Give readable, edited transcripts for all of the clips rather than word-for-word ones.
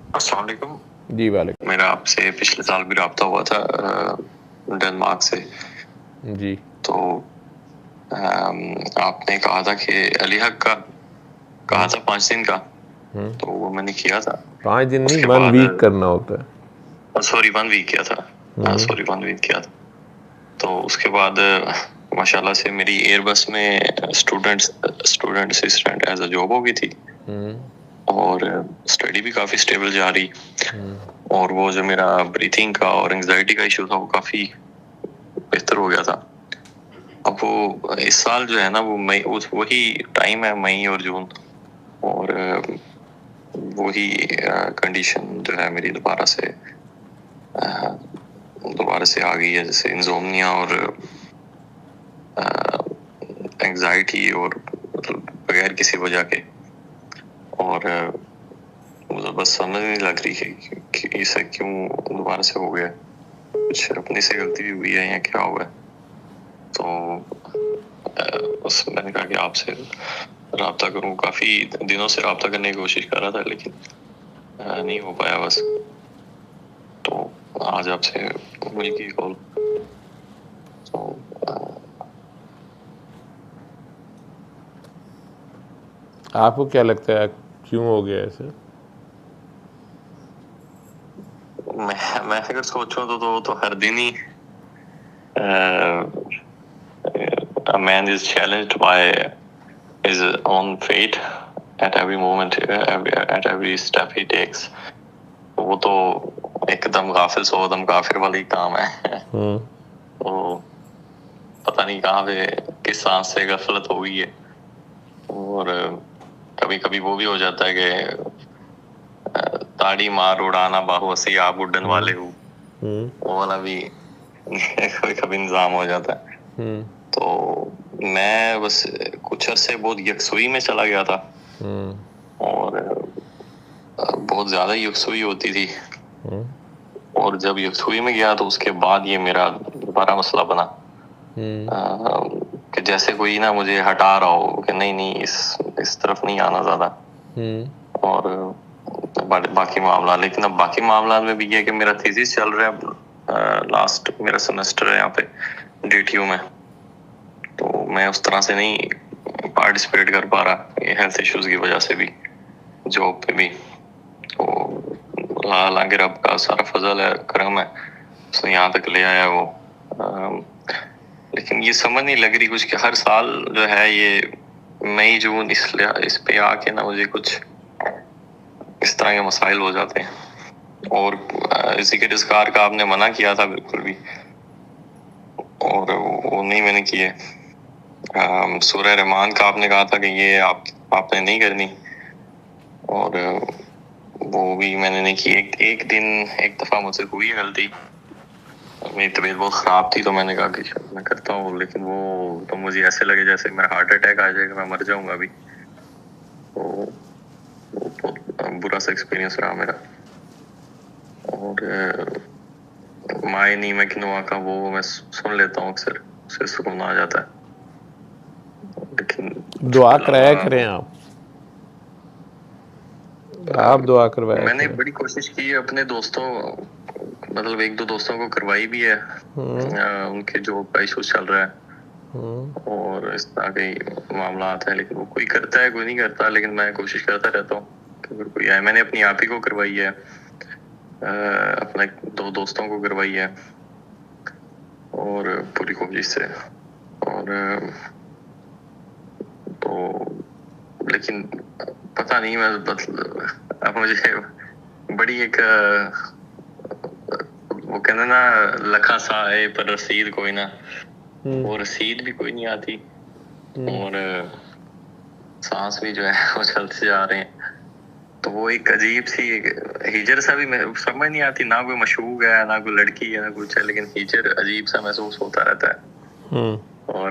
अस्सलाम वालेकुम। जी वालेकुम। मेरा आपसे पिछले साल भी रब्ता हुआ था डेनमार्क से। जी तो आपने कहा था कि अली हक का कहा था 5 दिन का, तो वो मैंने किया था। 5 दिन नहीं, उसके 1 बाद वीक करना होता है। सॉरी 1 वीक किया था। सॉरी 1 वीक किया था। तो उसके बाद माशाल्लाह से मेरी एयरबस में student assistant as a job हो गई थी और स्टडी भी काफ़ी स्टेबल जा रही। और वो जो मेरा ब्रीथिंग का और एंजाइटी का इशू था वो काफ़ी बेहतर हो गया था। अब वो इस साल जो है ना वो मई वही टाइम है, मई और जून, और वही कंडीशन जो है मेरी दोबारा से आ गई है, जैसे इंसोम्निया और एंजाइटी, और मतलब बगैर किसी वजह के। और मुझे बस समझ नहीं लग रही है कि इसे क्यों दोबारा से हो गया। कुछ अपनी से गलती भी हुई है या क्या हुआ है। तो बस मैंने कहा कि आपसे रब्ता करूं। काफ़ी दिनों से रब्ता करने की कोशिश कर रहा था, लेकिन नहीं हो पाया बस। तो आज आपसे मिल गई कॉल। तो आपको क्या लगता है क्यों हो गया ऐसे? मैं अगर सोचूं तो हर दिन ही a man is challenged by his own fate at every moment, at every step he takes. वो तो एकदम गाफिल सो दम काफिर वाली काम है। तो पता नहीं कहाँ पे किस सांस से गफलत हो गई है। और कभी कभी वो भी हो जाता है कि ताड़ी मार उड़ाना बाहु हसी आप उड़न वाले हो, वो वाला भी कभी कभी इंतजाम हो जाता है। तो मैं बस कुछ अरसे बहुत यकसुई में चला गया था, और बहुत ज्यादा यकसुई होती थी। और जब यकसुई में गया तो उसके बाद ये मेरा दोबारा मसला बना कि जैसे कोई ना मुझे हटा रहा हो कि नहीं नहीं इस तरफ नहीं आना ज्यादा। और बाकी मामला, लेकिन अब बाकी मामला में भी ये कि मेरा थीसिस चल रहा है, लास्ट मेरा सेमेस्टर है यहाँ पे डीटीयू में। तो मैं उस तरह से नहीं पार्टिसिपेट कर पा रहा, ये हेल्थ इश्यूज की वजह से भी, जॉब पे भी। तो हालांकि रब का सारा फजल है, करम है, उसने यहाँ तक ले आया वो। लेकिन ये समझ नहीं लग रही कुछ कि हर साल जो है ये मई जून इस पे आके ना मुझे कुछ इस तरह के मसाइल हो जाते हैं। और जिक्र इज़कार का आपने मना किया था बिल्कुल भी, और वो नहीं मैंने किए। सूरह रहमान का आपने कहा था कि ये आपने नहीं करनी, और वो भी मैंने नहीं की। एक दिन एक दफ़ा मुझसे हुई है गलती, मेरी तबीयत बहुत ख़राब थी, तो मैंने कहा कि मैं करता हूँ, लेकिन वो तो मुझे ऐसे लगे जैसे मेरा हार्ट अटैक आ जाएगा, मैं मर जाऊंगा अभी। तो वो बहुत बुरा सा एक्सपीरियंस रहा मेरा। और माए नी में किनुआ का वो मैं सुन लेता हूँ अक्सर, उससे सुकून आ जाता है। लेकिन दुआ कराया करें आप दुआ करवाया मैंने करें। बड़ी कोशिश की अपने दोस्तों, मतलब एक दो दोस्तों को करवाई भी है। उनके जो इशूज चल रहा है और इस तरह के मामला आता है, लेकिन वो कोई करता है कोई नहीं करता। लेकिन मैं कोशिश करता रहता हूँ कि अगर कोई आए। मैंने अपनी आप ही को करवाई है, अपने 2 दोस्तों को करवाई है, और पूरी कोशिश से। और तो लेकिन पता नहीं, मैं अब मुझे बड़ी एक वो कहते ना लखा सा है पर रसीद कोई ना, वो रसीद भी कोई नहीं आती, और सांस भी जो है वो चलते जा रहे हैं। तो वो एक अजीब सी हिजर सा भी समझ नहीं आती, ना कोई मशूक है ना कोई लड़की है ना कुछ है, लेकिन हिजर अजीब सा महसूस होता रहता है। और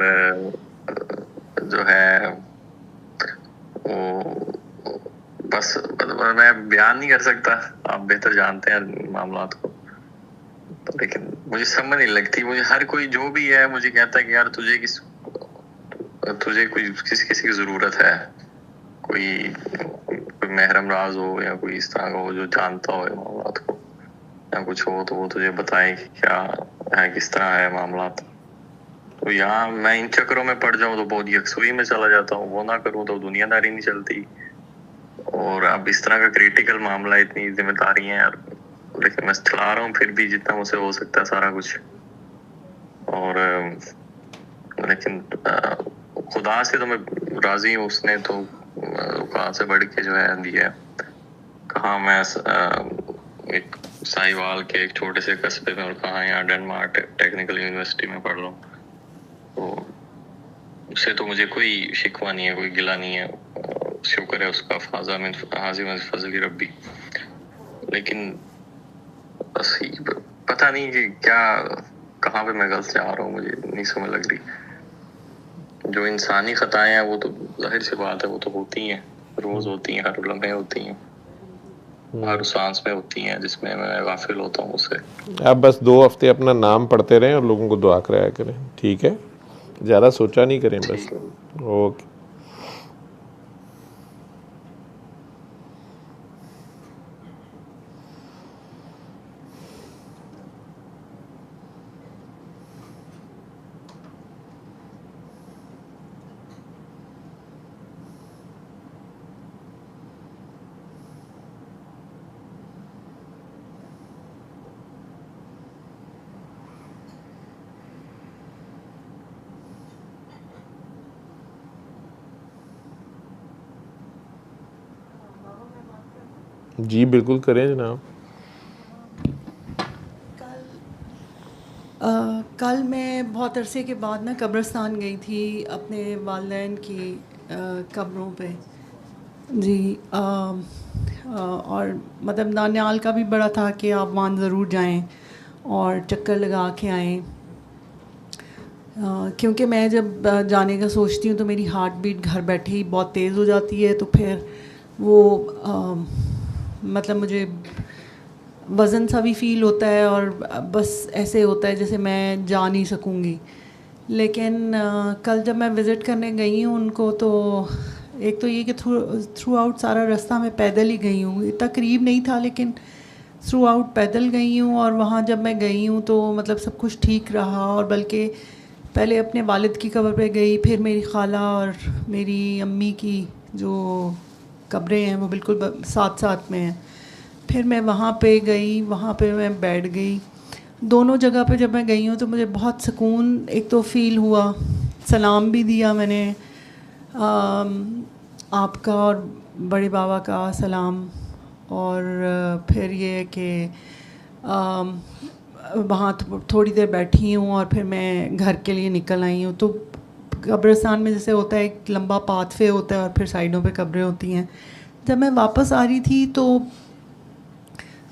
जो है वो बस मैं बयान नहीं कर सकता, आप बेहतर जानते हैं मामलात को। तो लेकिन मुझे समझ नहीं लगती, मुझे हर कोई जो भी है मुझे कहता है कि यार तुझे कोई किसी की जरूरत है, कोई महरम राज हो या कोई इस तरह का हो जो जानता हो मामला को, या कुछ हो तो वो तुझे बताए कि क्या है, किस तरह है मामला। तो यहाँ मैं इन चक्करों में पड़ जाऊं तो बहुत यकसुई में चला जाता हूँ, वो ना करूँ तो दुनियादारी नहीं चलती। और अब इस तरह का क्रिटिकल मामला, इतनी जिम्मेदारी है यार, लेकिन मैं चला रहा हूँ फिर भी जितना मुझसे हो सकता है सारा कुछ। और लेकिन खुदा से तो मैं राजी हूँ, उसने तो कहाँ से बढ़ के जो है दिया। कहाँ मैं एक साहिवाल के एक छोटे से कस्बे में और कहाँ यहाँ डेनमार्क टेक्निकल यूनिवर्सिटी में पढ़ रहा हूँ। तो उससे तो मुझे कोई शिकवा नहीं है, कोई गिला नहीं है, शुक्र है उसका, हाजिर फजली रब्बी। लेकिन बस पता नहीं कि क्या, कहाँ पे मैं गलत जा रहा हूँ, मुझे नहीं समझ लग रही। जो इंसानी खताएं हैं वो तो जाहिर सी बात है, वो तो होती हैं, रोज होती हैं, हर लम्हे होती हैं, हर सांस में होती हैं, जिसमें मैं गाफिल होता हूँ उससे। आप बस 2 हफ्ते अपना नाम पढ़ते रहें और लोगों को दुआ कराया करें, ठीक है? ज़्यादा सोचा नहीं करें बस। ओके। जी बिल्कुल करें जनाब। कल मैं बहुत अरसे के बाद ना कब्रिस्तान गई थी अपने वालिदैन की कब्रों पे जी। और मतलब नानियाल का भी बड़ा था कि आप वहाँ ज़रूर जाएं और चक्कर लगा के आएँ, क्योंकि मैं जब जाने का सोचती हूँ तो मेरी हार्ट बीट घर बैठे ही बहुत तेज़ हो जाती है, तो फिर वो मतलब मुझे वज़न सा भी फ़ील होता है और बस ऐसे होता है जैसे मैं जा नहीं सकूँगी। लेकिन कल जब मैं विज़िट करने गई हूँ उनको, तो एक तो ये कि थ्रू आउट सारा रास्ता मैं पैदल ही गई हूँ, इतना करीब नहीं था लेकिन थ्रू आउट पैदल गई हूँ। और वहाँ जब मैं गई हूँ तो मतलब सब कुछ ठीक रहा, और बल्कि पहले अपने वालिद की कब्र पे गई, फिर मेरी खाला और मेरी अम्मी की जो कब्रें हैं वो बिल्कुल साथ साथ में हैं। फिर मैं वहाँ पे गई, वहाँ पे मैं बैठ गई। दोनों जगह पे जब मैं गई हूँ तो मुझे बहुत सुकून एक तो फ़ील हुआ। सलाम भी दिया मैंने, आपका और बड़े बाबा का सलाम। और फिर ये कि वहाँ थोड़ी देर बैठी हूँ और फिर मैं घर के लिए निकल आई हूँ। तो कब्रिस्तान में जैसे होता है एक लंबा पाथवे होता है और फिर साइडों पे कब्रें होती हैं। जब मैं वापस आ रही थी तो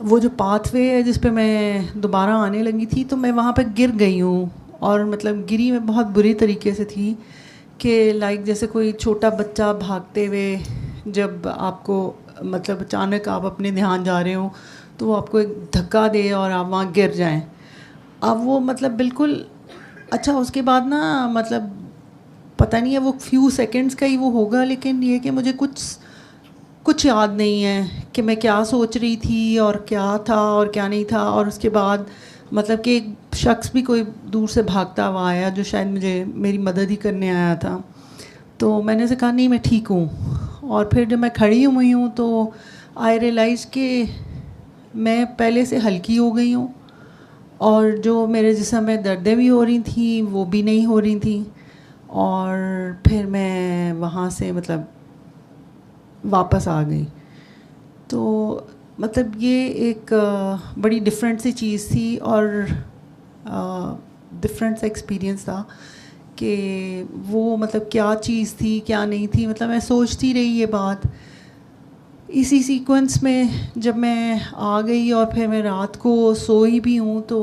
वो जो पाथवे है जिस पे मैं दोबारा आने लगी थी, तो मैं वहाँ पे गिर गई हूँ। और मतलब गिरी मैं बहुत बुरी तरीके से थी कि लाइक जैसे कोई छोटा बच्चा भागते हुए जब आपको मतलब अचानक आप अपने ध्यान जा रहे हो तो वो आपको एक धक्का दे और आप वहाँ गिर जाएं। अब वो मतलब बिल्कुल अच्छा, उसके बाद ना मतलब पता नहीं है वो फ्यू सेकंड्स का ही वो होगा, लेकिन ये कि मुझे कुछ याद नहीं है कि मैं क्या सोच रही थी और क्या था और क्या नहीं था। और उसके बाद मतलब कि एक शख्स भी कोई दूर से भागता हुआ आया जो शायद मेरी मदद ही करने आया था। तो मैंने उसे कहा नहीं मैं ठीक हूँ। और फिर जब मैं खड़ी हुई हूँ तो आई रियलाइज़ कि मैं पहले से हल्की हो गई हूँ, और जो मेरे जिस्म में दर्दें भी हो रही थी वो भी नहीं हो रही थी। और फिर मैं वहाँ से मतलब वापस आ गई। तो मतलब ये एक बड़ी डिफरेंट सी चीज़ थी और डिफरेंट सा एक्सपीरियंस था कि वो मतलब क्या चीज़ थी क्या नहीं थी। मतलब मैं सोचती रही ये बात। इसी सीक्वेंस में जब मैं आ गई और फिर मैं रात को सोई भी हूँ तो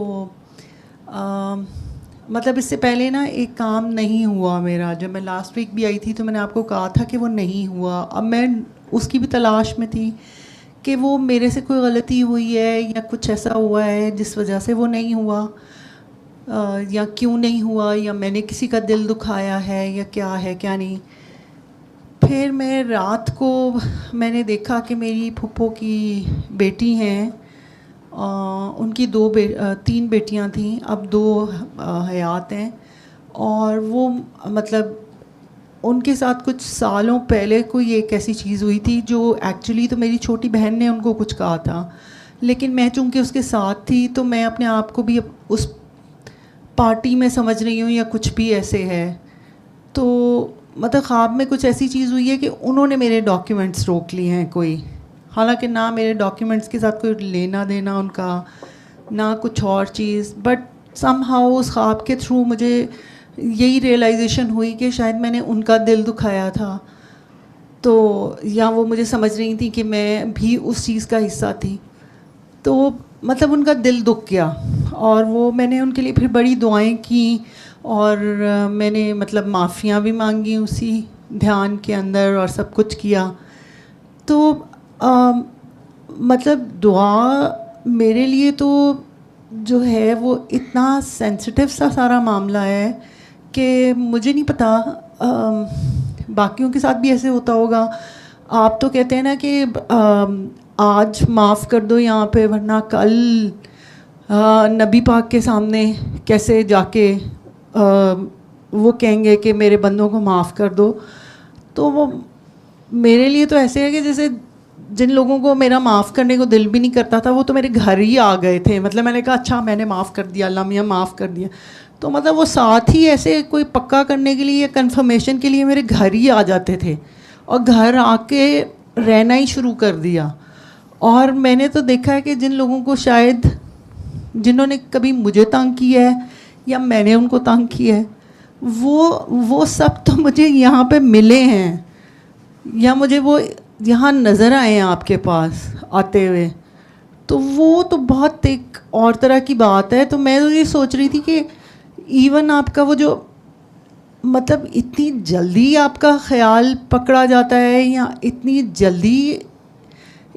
मतलब इससे पहले ना एक काम नहीं हुआ मेरा। जब मैं लास्ट वीक भी आई थी तो मैंने आपको कहा था कि वो नहीं हुआ। अब मैं उसकी भी तलाश में थी कि वो मेरे से कोई गलती हुई है या कुछ ऐसा हुआ है जिस वजह से वो नहीं हुआ, या क्यों नहीं हुआ, या मैंने किसी का दिल दुखाया है या क्या है क्या नहीं। फिर मैं रात को मैंने देखा कि मेरी फूफो की बेटी हैं, उनकी 3 बेटियां थीं, अब 2 हयात हैं। और वो मतलब उनके साथ कुछ सालों पहले कोई एक ऐसी चीज़ हुई थी जो एक्चुअली तो मेरी छोटी बहन ने उनको कुछ कहा था, लेकिन मैं चूँकि उसके साथ थी तो मैं अपने आप को भी उस पार्टी में समझ रही हूँ या कुछ भी ऐसे है। तो मतलब ख्वाब में कुछ ऐसी चीज़ हुई है कि उन्होंने मेरे डॉक्यूमेंट्स रोक लिए हैं कोई, हालांकि ना मेरे डॉक्यूमेंट्स के साथ कोई लेना देना उनका, ना कुछ और चीज़, बट समहाउ उस ख्वाब के थ्रू मुझे यही रियलाइजेशन हुई कि शायद मैंने उनका दिल दुखाया था, तो या वो मुझे समझ रही थी कि मैं भी उस चीज़ का हिस्सा थी। तो मतलब उनका दिल दुख गया और वो मैंने उनके लिए फिर बड़ी दुआएं की और मैंने मतलब माफ़ियाँ भी मांगी उसी ध्यान के अंदर और सब कुछ किया। तो मतलब दुआ मेरे लिए तो जो है वो इतना सेंसिटिव सा सारा मामला है कि मुझे नहीं पता बाकियों के साथ भी ऐसे होता होगा। आप तो कहते हैं ना कि आज माफ़ कर दो यहाँ पे, वरना कल नबी पाक के सामने कैसे जाके वो कहेंगे कि मेरे बंदों को माफ़ कर दो। तो वो मेरे लिए तो ऐसे है कि जैसे जिन लोगों को मेरा माफ़ करने को दिल भी नहीं करता था वो तो मेरे घर ही आ गए थे। मतलब मैंने कहा अच्छा मैंने माफ़ कर दिया, अल्लाह मियाँ माफ़ कर दिया, तो मतलब वो साथ ही ऐसे कोई पक्का करने के लिए या कंफर्मेशन के लिए मेरे घर ही आ जाते थे और घर आके रहना ही शुरू कर दिया। और मैंने तो देखा है कि जिन लोगों को शायद जिन्होंने कभी मुझे तंग किया है या मैंने उनको तंग किया है, वो सब तो मुझे यहाँ पे मिले हैं या मुझे वो यहाँ नज़र आए हैं आपके पास आते हुए, तो वो तो बहुत एक और तरह की बात है। तो मैं तो ये सोच रही थी कि इवन आपका वो जो मतलब इतनी जल्दी आपका ख्याल पकड़ा जाता है या इतनी जल्दी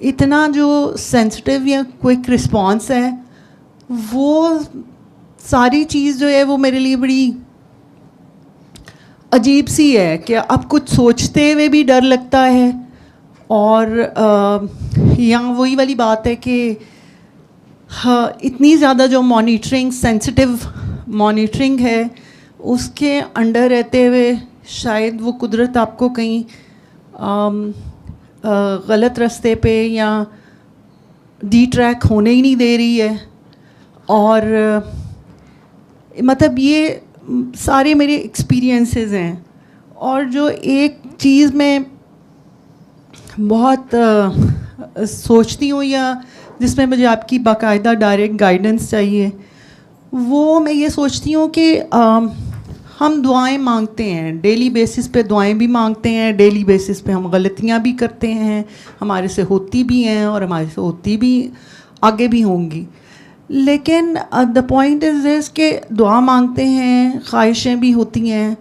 इतना जो सेंसिटिव या क्विक रिस्पॉन्स है, वो सारी चीज़ जो है वो मेरे लिए बड़ी अजीब सी है कि अब कुछ सोचते हुए भी डर लगता है। और यहाँ वही वाली बात है कि हाँ, इतनी ज़्यादा जो मॉनिटरिंग सेंसिटिव मॉनिटरिंग है उसके अंडर रहते हुए शायद वो कुदरत आपको कहीं गलत रास्ते पे या डी ट्रैक होने ही नहीं दे रही है। और मतलब ये सारे मेरे एक्सपीरियंसेस हैं। और जो एक चीज़ मैं बहुत सोचती हूँ या जिसमें मुझे आपकी बाकायदा डायरेक्ट गाइडेंस चाहिए, वो मैं ये सोचती हूँ कि हम दुआएं मांगते हैं, डेली बेसिस पे दुआएं भी मांगते हैं, डेली बेसिस पे हम गलतियाँ भी करते हैं, हमारे से होती भी हैं और हमारे से होती भी आगे भी होंगी। लेकिन द पॉइंट इज़ दिस कि दुआ मांगते हैं, ख्वाहिशें भी होती हैं।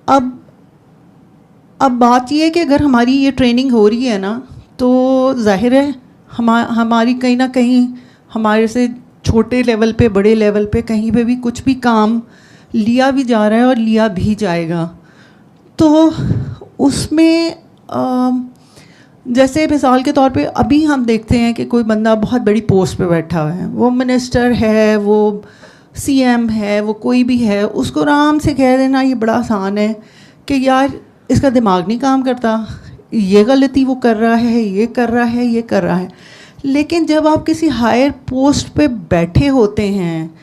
अब बात ये है कि अगर हमारी ये ट्रेनिंग हो रही है ना, तो जाहिर है हमारी कहीं ना कहीं हमारे से छोटे लेवल पे बड़े लेवल पे कहीं पे भी कुछ भी काम लिया भी जा रहा है और लिया भी जाएगा। तो उसमें जैसे मिसाल के तौर पे अभी हम देखते हैं कि कोई बंदा बहुत बड़ी पोस्ट पे बैठा हुआ है, वो मिनिस्टर है, वो सीएम है, वो कोई भी है, उसको आराम से कह देना ये बड़ा आसान है कि यार इसका दिमाग नहीं काम करता, ये गलती वो कर रहा है, ये कर रहा है, ये कर रहा है। लेकिन जब आप किसी हायर पोस्ट पे बैठे होते हैं,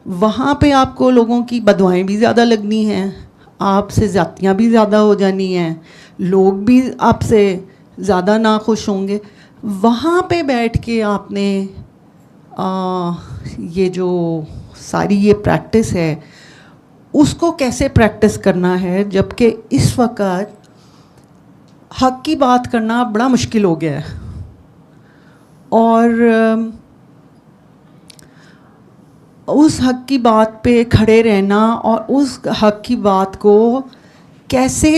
वहाँ पे आपको लोगों की बददुआएं भी ज़्यादा लगनी हैं, आपसे ज़्यादतियाँ भी ज़्यादा हो जानी हैं, लोग भी आपसे ज़्यादा नाखुश होंगे। वहाँ पे बैठ के आपने ये जो सारी ये प्रैक्टिस है उसको कैसे प्रैक्टिस करना है, जबकि इस वक्त हक की बात करना बड़ा मुश्किल हो गया है। और उस हक की बात पे खड़े रहना और उस हक की बात को कैसे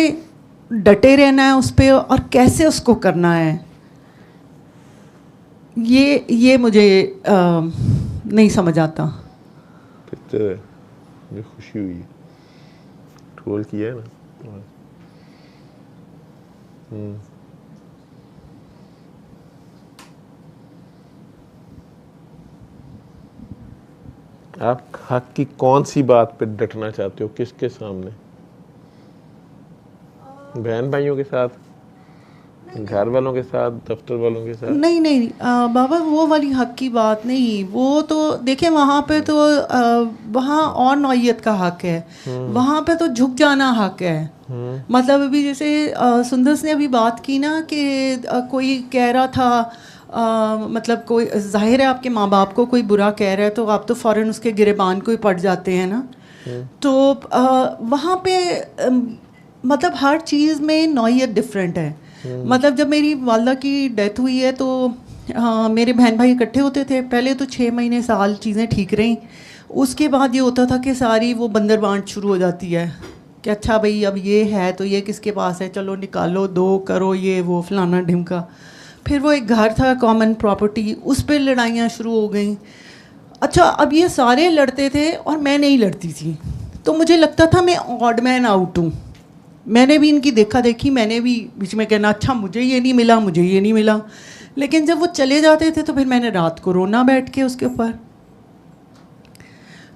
डटे रहना है उस पे और कैसे उसको करना है, ये मुझे नहीं समझ आता। मुझे खुशी हुई, ट्रोल किया है ना। आप हक की कौन सी बात पे डटना चाहते हो, किसके सामने? बहन भाइयों के साथ, घर वालों के साथ, दफ्तर वालों के साथ? नहीं नहीं बाबा, वो वाली हक की बात नहीं। वो तो देखें वहाँ पे तो वहाँ और नौइयत का हक है, वहाँ पे तो झुक जाना हक है। मतलब अभी जैसे सुंदर ने अभी बात की ना कि कोई कह रहा था मतलब कोई जाहिर है आपके माँ बाप को कोई बुरा कह रहा है तो आप तो फ़ौरन उसके गिरेबान को ही पड़ जाते हैं ना। तो वहाँ पे मतलब हर चीज़ में नौइयत डिफरेंट है। मतलब जब मेरी वालदा की डेथ हुई है तो मेरे बहन भाई इकट्ठे होते थे। पहले तो 6 महीने साल चीज़ें ठीक रहीं, उसके बाद ये होता था कि सारी वो बंदर बांट शुरू हो जाती है कि अच्छा भाई अब ये है तो ये किसके पास है, चलो निकालो, दो करो, ये वो फलाना ढिमका। फिर वो एक घर था कॉमन प्रॉपर्टी, उस पर लड़ाइयाँ शुरू हो गई। अच्छा अब ये सारे लड़ते थे और मैं नहीं लड़ती थी, तो मुझे लगता था मैं ऑड मैन आउट हूँ। मैंने भी इनकी देखा देखी, मैंने भी बीच में कहना अच्छा मुझे ये नहीं मिला, मुझे ये नहीं मिला। लेकिन जब वो चले जाते थे तो फिर मैंने रात को रोना बैठ के उसके ऊपर।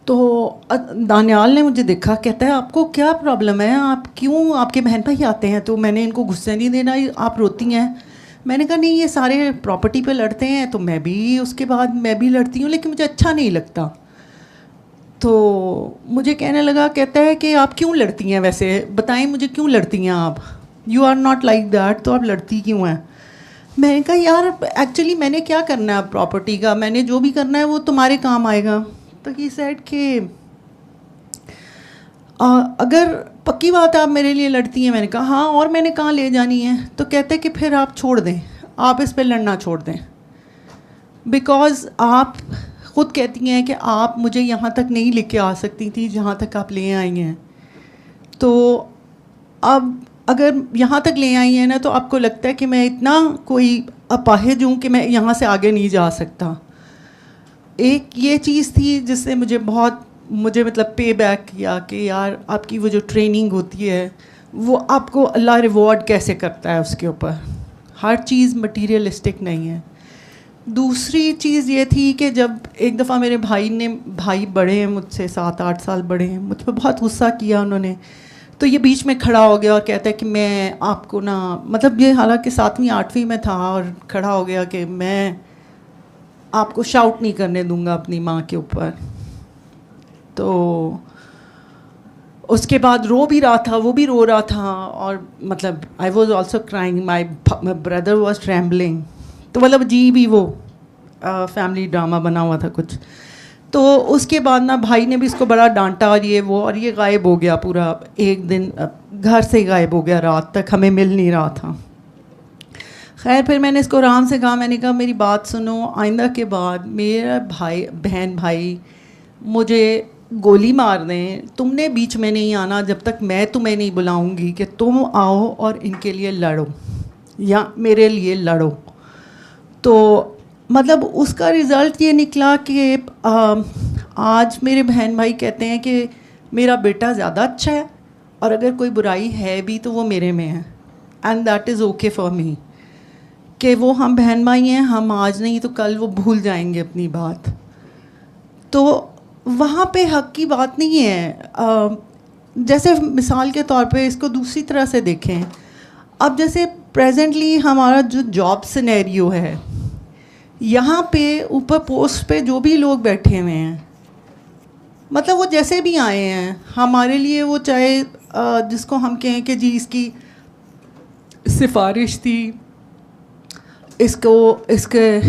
तो दानियाल ने मुझे देखा, कहता है आपको क्या प्रॉब्लम है, आप क्यों, आपके बहन भाई आते हैं तो मैंने इनको गुस्से नहीं देना, आप रोती हैं। मैंने कहा नहीं, ये सारे प्रॉपर्टी पे लड़ते हैं तो मैं भी उसके बाद मैं भी लड़ती हूँ, लेकिन मुझे अच्छा नहीं लगता। तो मुझे कहने लगा, कहता है कि आप क्यों लड़ती हैं, वैसे बताएं मुझे क्यों लड़ती हैं आप, you are not like that, तो आप लड़ती क्यों हैं? मैंने कहा यार एक्चुअली मैंने क्या करना है प्रॉपर्टी का, मैंने जो भी करना है वो तुम्हारे काम आएगा। तो ही सेड कि अगर पक्की बात आप मेरे लिए लड़ती हैं। मैंने कहा हाँ, और मैंने कहाँ ले जानी है? तो कहते कि फिर आप छोड़ दें, आप इस पर लड़ना छोड़ दें, बिकॉज़ आप ख़ुद कहती हैं कि आप मुझे यहाँ तक नहीं लेके आ सकती थी जहाँ तक आप ले आई हैं। तो अब अगर यहाँ तक ले आई हैं ना, तो आपको लगता है कि मैं इतना कोई अपाहिज हूँ कि मैं यहाँ से आगे नहीं जा सकता। एक ये चीज़ थी जिससे मुझे मतलब पे बैक किया कि यार आपकी वो जो ट्रेनिंग होती है वो आपको अल्लाह रिवॉर्ड कैसे करता है उसके ऊपर। हर चीज़ मटीरियलिस्टिक नहीं है। दूसरी चीज़ ये थी कि जब एक दफ़ा मेरे भाई बड़े हैं मुझसे, 7-8 साल बड़े हैं, मुझ पर बहुत गुस्सा किया उन्होंने। तो ये बीच में खड़ा हो गया और कहता है कि मैं आपको ना, मतलब ये हालांकि 7वीं 8वीं में था, और खड़ा हो गया कि मैं आपको शाउट नहीं करने दूंगा अपनी माँ के ऊपर। तो उसके बाद रो भी रहा था, वो भी रो रहा था, और मतलब I was also crying, my brother was trembling. तो मतलब अजीब ही वो फैमिली ड्रामा बना हुआ था कुछ। तो उसके बाद ना भाई ने भी इसको बड़ा डांटा और ये गायब हो गया पूरा, एक दिन घर से गायब हो गया, रात तक हमें मिल नहीं रहा था। खैर फिर मैंने इसको आराम से कहा, मैंने कहा मेरी बात सुनो, आइंदा के बाद मेरा बहन भाई मुझे गोली मार दें, तुमने बीच में नहीं आना जब तक मैं तुम्हें नहीं बुलाऊंगी कि तुम आओ और इनके लिए लड़ो या मेरे लिए लड़ो। तो मतलब उसका रिज़ल्ट ये निकला कि आज मेरे बहन भाई कहते हैं कि मेरा बेटा ज़्यादा अच्छा है, और अगर कोई बुराई है भी तो वो मेरे में है, and that is okay for me, कि वो हम बहन भाई हैं, हम आज नहीं तो कल वो भूल जाएंगे अपनी बात। तो वहाँ पे हक की बात नहीं है। जैसे मिसाल के तौर पे इसको दूसरी तरह से देखें, अब जैसे प्रेजेंटली हमारा जो जॉब सिनेरियो है, यहाँ पे ऊपर पोस्ट पे जो भी लोग बैठे हुए हैं, मतलब वो जैसे भी आए हैं हमारे लिए, वो चाहे जिसको हम कहें कि जी इसकी सिफारिश थी, इसके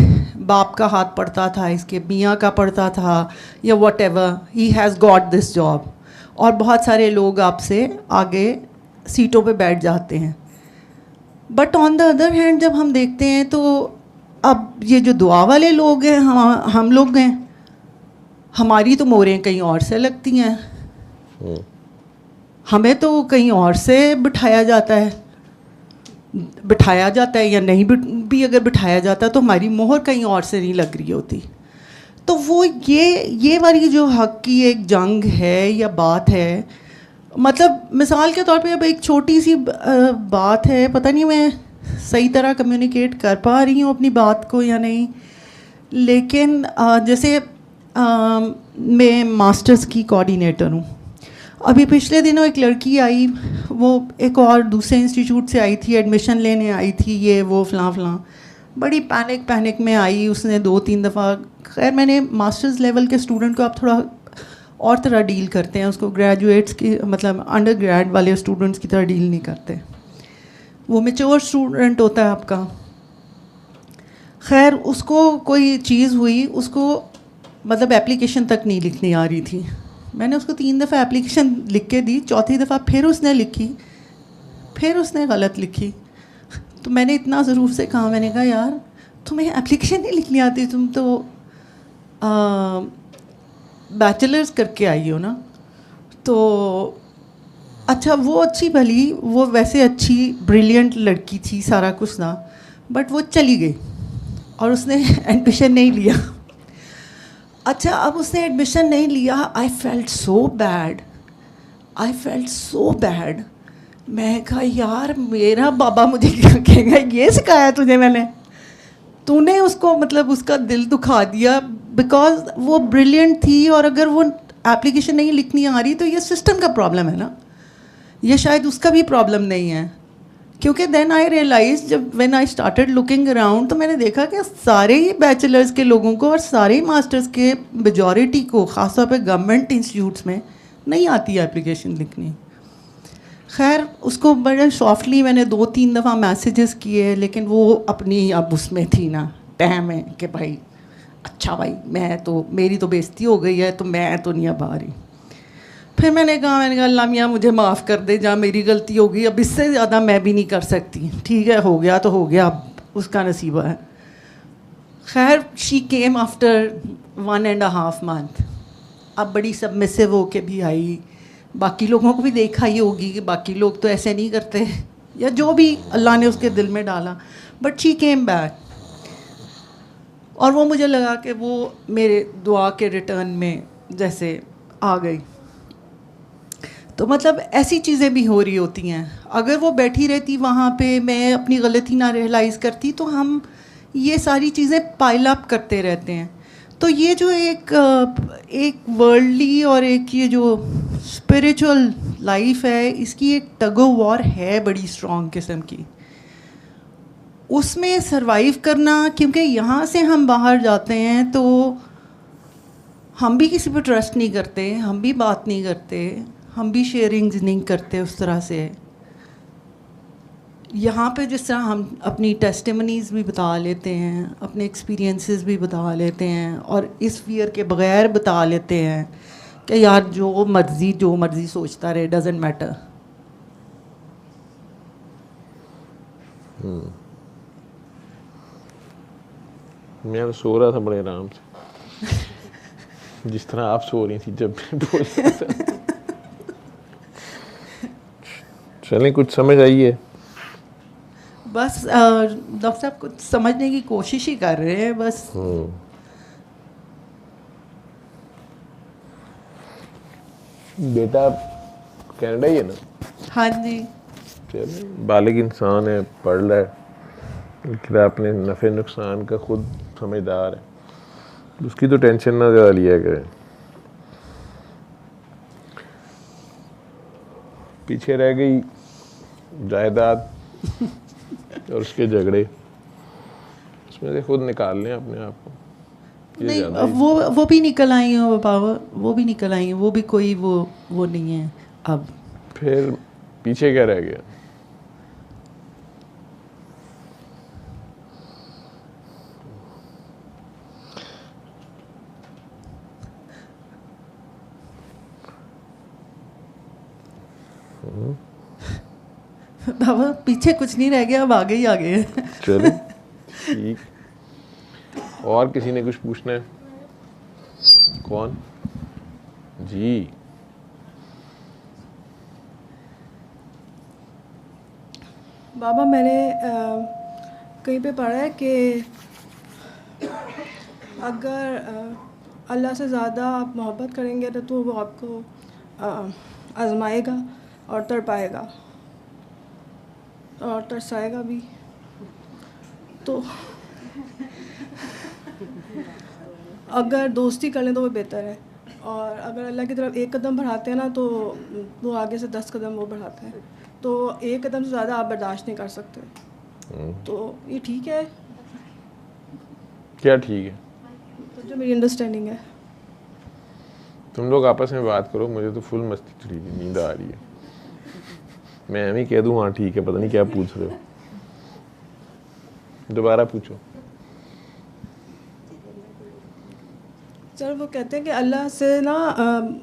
बाप का हाथ पड़ता था, इसके मियाँ का पड़ता था, या what ever, he has got this job, और बहुत सारे लोग आपसे आगे सीटों पे बैठ जाते हैं। But on the other hand जब हम देखते हैं तो अब ये जो दुआ वाले लोग हैं, हम लोग हैं, हमारी तो मोहरें कहीं और से लगती हैं, हमें तो कहीं और से बिठाया जाता है या नहीं भी अगर बिठाया जाता तो हमारी मोहर कहीं और से नहीं लग रही होती। तो वो ये वाली जो हक की एक जंग है या बात है, मतलब मिसाल के तौर पे अब एक छोटी सी बात है, पता नहीं मैं सही तरह कम्युनिकेट कर पा रही हूँ अपनी बात को या नहीं, लेकिन जैसे मैं मास्टर्स की कोऑर्डिनेटर हूँ। अभी पिछले दिनों एक लड़की आई, वो एक और दूसरे इंस्टीट्यूट से आई थी, एडमिशन लेने आई थी, ये वो फलां, बड़ी पैनिक में आई। उसने 2-3 दफ़ा, खैर मैंने मास्टर्स लेवल के स्टूडेंट को आप थोड़ा और तरह डील करते हैं, उसको ग्रेजुएट्स की मतलब अंडर ग्रेड वाले स्टूडेंट्स की तरह डील नहीं करते, वो मैच्योर स्टूडेंट होता है आपका। खैर उसको कोई चीज़ हुई, उसको मतलब एप्लीकेशन तक नहीं लिखनी आ रही थी। मैंने उसको 3 दफ़ा एप्लीकेशन लिख के दी, चौथी दफ़ा फिर उसने लिखी, फिर उसने गलत लिखी। तो मैंने इतना ज़रूर से कहा, मैंने कहा यार तुम्हें एप्लीकेशन नहीं लिखनी आती, तुम तो बैचलर्स करके आई हो ना। तो अच्छा वो अच्छी भली, वो वैसे अच्छी ब्रिलियंट लड़की थी, सारा कुछ था, बट वो चली गई और उसने एडमिशन नहीं लिया। अच्छा अब उसने एडमिशन नहीं लिया, आई फेल्ट सो बैड। मैं कहा यार मेरा बाबा मुझे क्या कहेगा, ये सिखाया तुझे मैंने, तूने उसको मतलब उसका दिल दुखा दिया, बिकॉज वो ब्रिलियंट थी। और अगर वो एप्लीकेशन नहीं लिखनी आ रही तो ये सिस्टम का प्रॉब्लम है ना, ये शायद उसका भी प्रॉब्लम नहीं है। क्योंकि देन आई रियलाइज, जब when I started looking around, तो मैंने देखा कि सारे ही बैचलर्स के लोगों को और सारे ही मास्टर्स के मेजॉरिटी को, ख़ासतौर पे गवर्नमेंट इंस्टीट्यूट्स में नहीं आती है एप्लीकेशन लिखनी। खैर उसको बड़े सॉफ्टली मैंने 2-3 दफ़ा मैसेजेस किए, लेकिन वो अपनी अब उसमें थी ना, टहम है कि भाई अच्छा भाई मैं तो, मेरी तो बेइज्जती हो गई है तो मैं तो नहीं अब आ रही। फिर मैंने कहा अल्लाह मियाँ मुझे माफ़ कर दे, जहाँ मेरी गलती होगी अब इससे ज़्यादा मैं भी नहीं कर सकती, ठीक है हो गया तो हो गया, अब उसका नसीबा है। खैर शी केम आफ्टर 1.5 month। अब बड़ी सबमिसिव होके भी आई, बाकी लोगों को भी देखा ही होगी कि बाकी लोग तो ऐसे नहीं करते, या जो भी अल्लाह ने उसके दिल में डाला, बट शी केम बैक। और वो मुझे लगा कि वो मेरे दुआ के रिटर्न में जैसे आ गई। तो मतलब ऐसी चीज़ें भी हो रही होती हैं। अगर वो बैठी रहती वहाँ पे, मैं अपनी गलती ना रियलाइज़ करती, तो हम ये सारी चीज़ें पाइल अप करते रहते हैं। तो ये जो एक वर्ल्डली और एक ये जो स्पिरिचुअल लाइफ है, इसकी एक टगो वॉर है बड़ी स्ट्रॉन्ग किस्म की, उसमें सरवाइव करना। क्योंकि यहाँ से हम बाहर जाते हैं तो हम भी किसी पर ट्रस्ट नहीं करते, हम भी बात नहीं करते, हम भी शेयरिंग्स नहीं करते उस तरह से। यहाँ पे जिस तरह हम अपनी टेस्टिमनीज भी बता लेते हैं, अपने एक्सपीरियंसेस भी बता लेते हैं, और इस फियर के बगैर बता लेते हैं कि यार जो मर्ज़ी सोचता रहे, डजेंट मैटर। मैं तो सो रहा था बड़े आराम से जिस तरह आप सो रही थी जब मैं बोल रहा था। चलें कुछ समझ आई है? बस डॉक्टर साहब कुछ समझने की कोशिश ही कर रहे हैं बस। बेटा कनाडा ही है ना? हाँ जी। चले बालिग इंसान है, पढ़ रहा है, लेकिन अपने नफ़े नुकसान का खुद समझदार है, उसकी तो टेंशन ना ज़्यादा लिया करें। पीछे रह गई जायदाद और उसके झगड़े, उसमें से खुद निकाल लें अपने आप को। नहीं वो भी निकल आई हैं पावर, वो भी निकल आई हैं, वो भी कोई वो नहीं है अब। फिर पीछे क्या रह गया? बाबा पीछे कुछ नहीं रह गया, अब आगे ही आगे है। चलो ठीक। और किसी ने कुछ पूछना है? कौन जी? बाबा मैंने कहीं पे पढ़ा है कि अगर अल्लाह से ज़्यादा आप मोहब्बत करेंगे तो वो आपको आजमाएगा और तड़पाएगा और तरसाएगा भी। तो अगर दोस्ती कर लें तो वो बेहतर है, और अगर अल्लाह की तरफ एक कदम बढ़ाते हैं ना तो वो आगे से 10 कदम वो बढ़ाते हैं। तो एक कदम से ज़्यादा आप बर्दाश्त नहीं कर सकते। तो ये ठीक है। क्या ठीक है? तो जो मेरी अंडरस्टैंडिंग है। तुम लोग आपस में बात करो, मुझे तो फुल मस्ती चढ़ी है, नींद आ रही है। मैं एम ही कह दूँ हाँ ठीक है, पता नहीं क्या पूछ रहे हो, दोबारा पूछो। सर वो कहते हैं कि अल्लाह से ना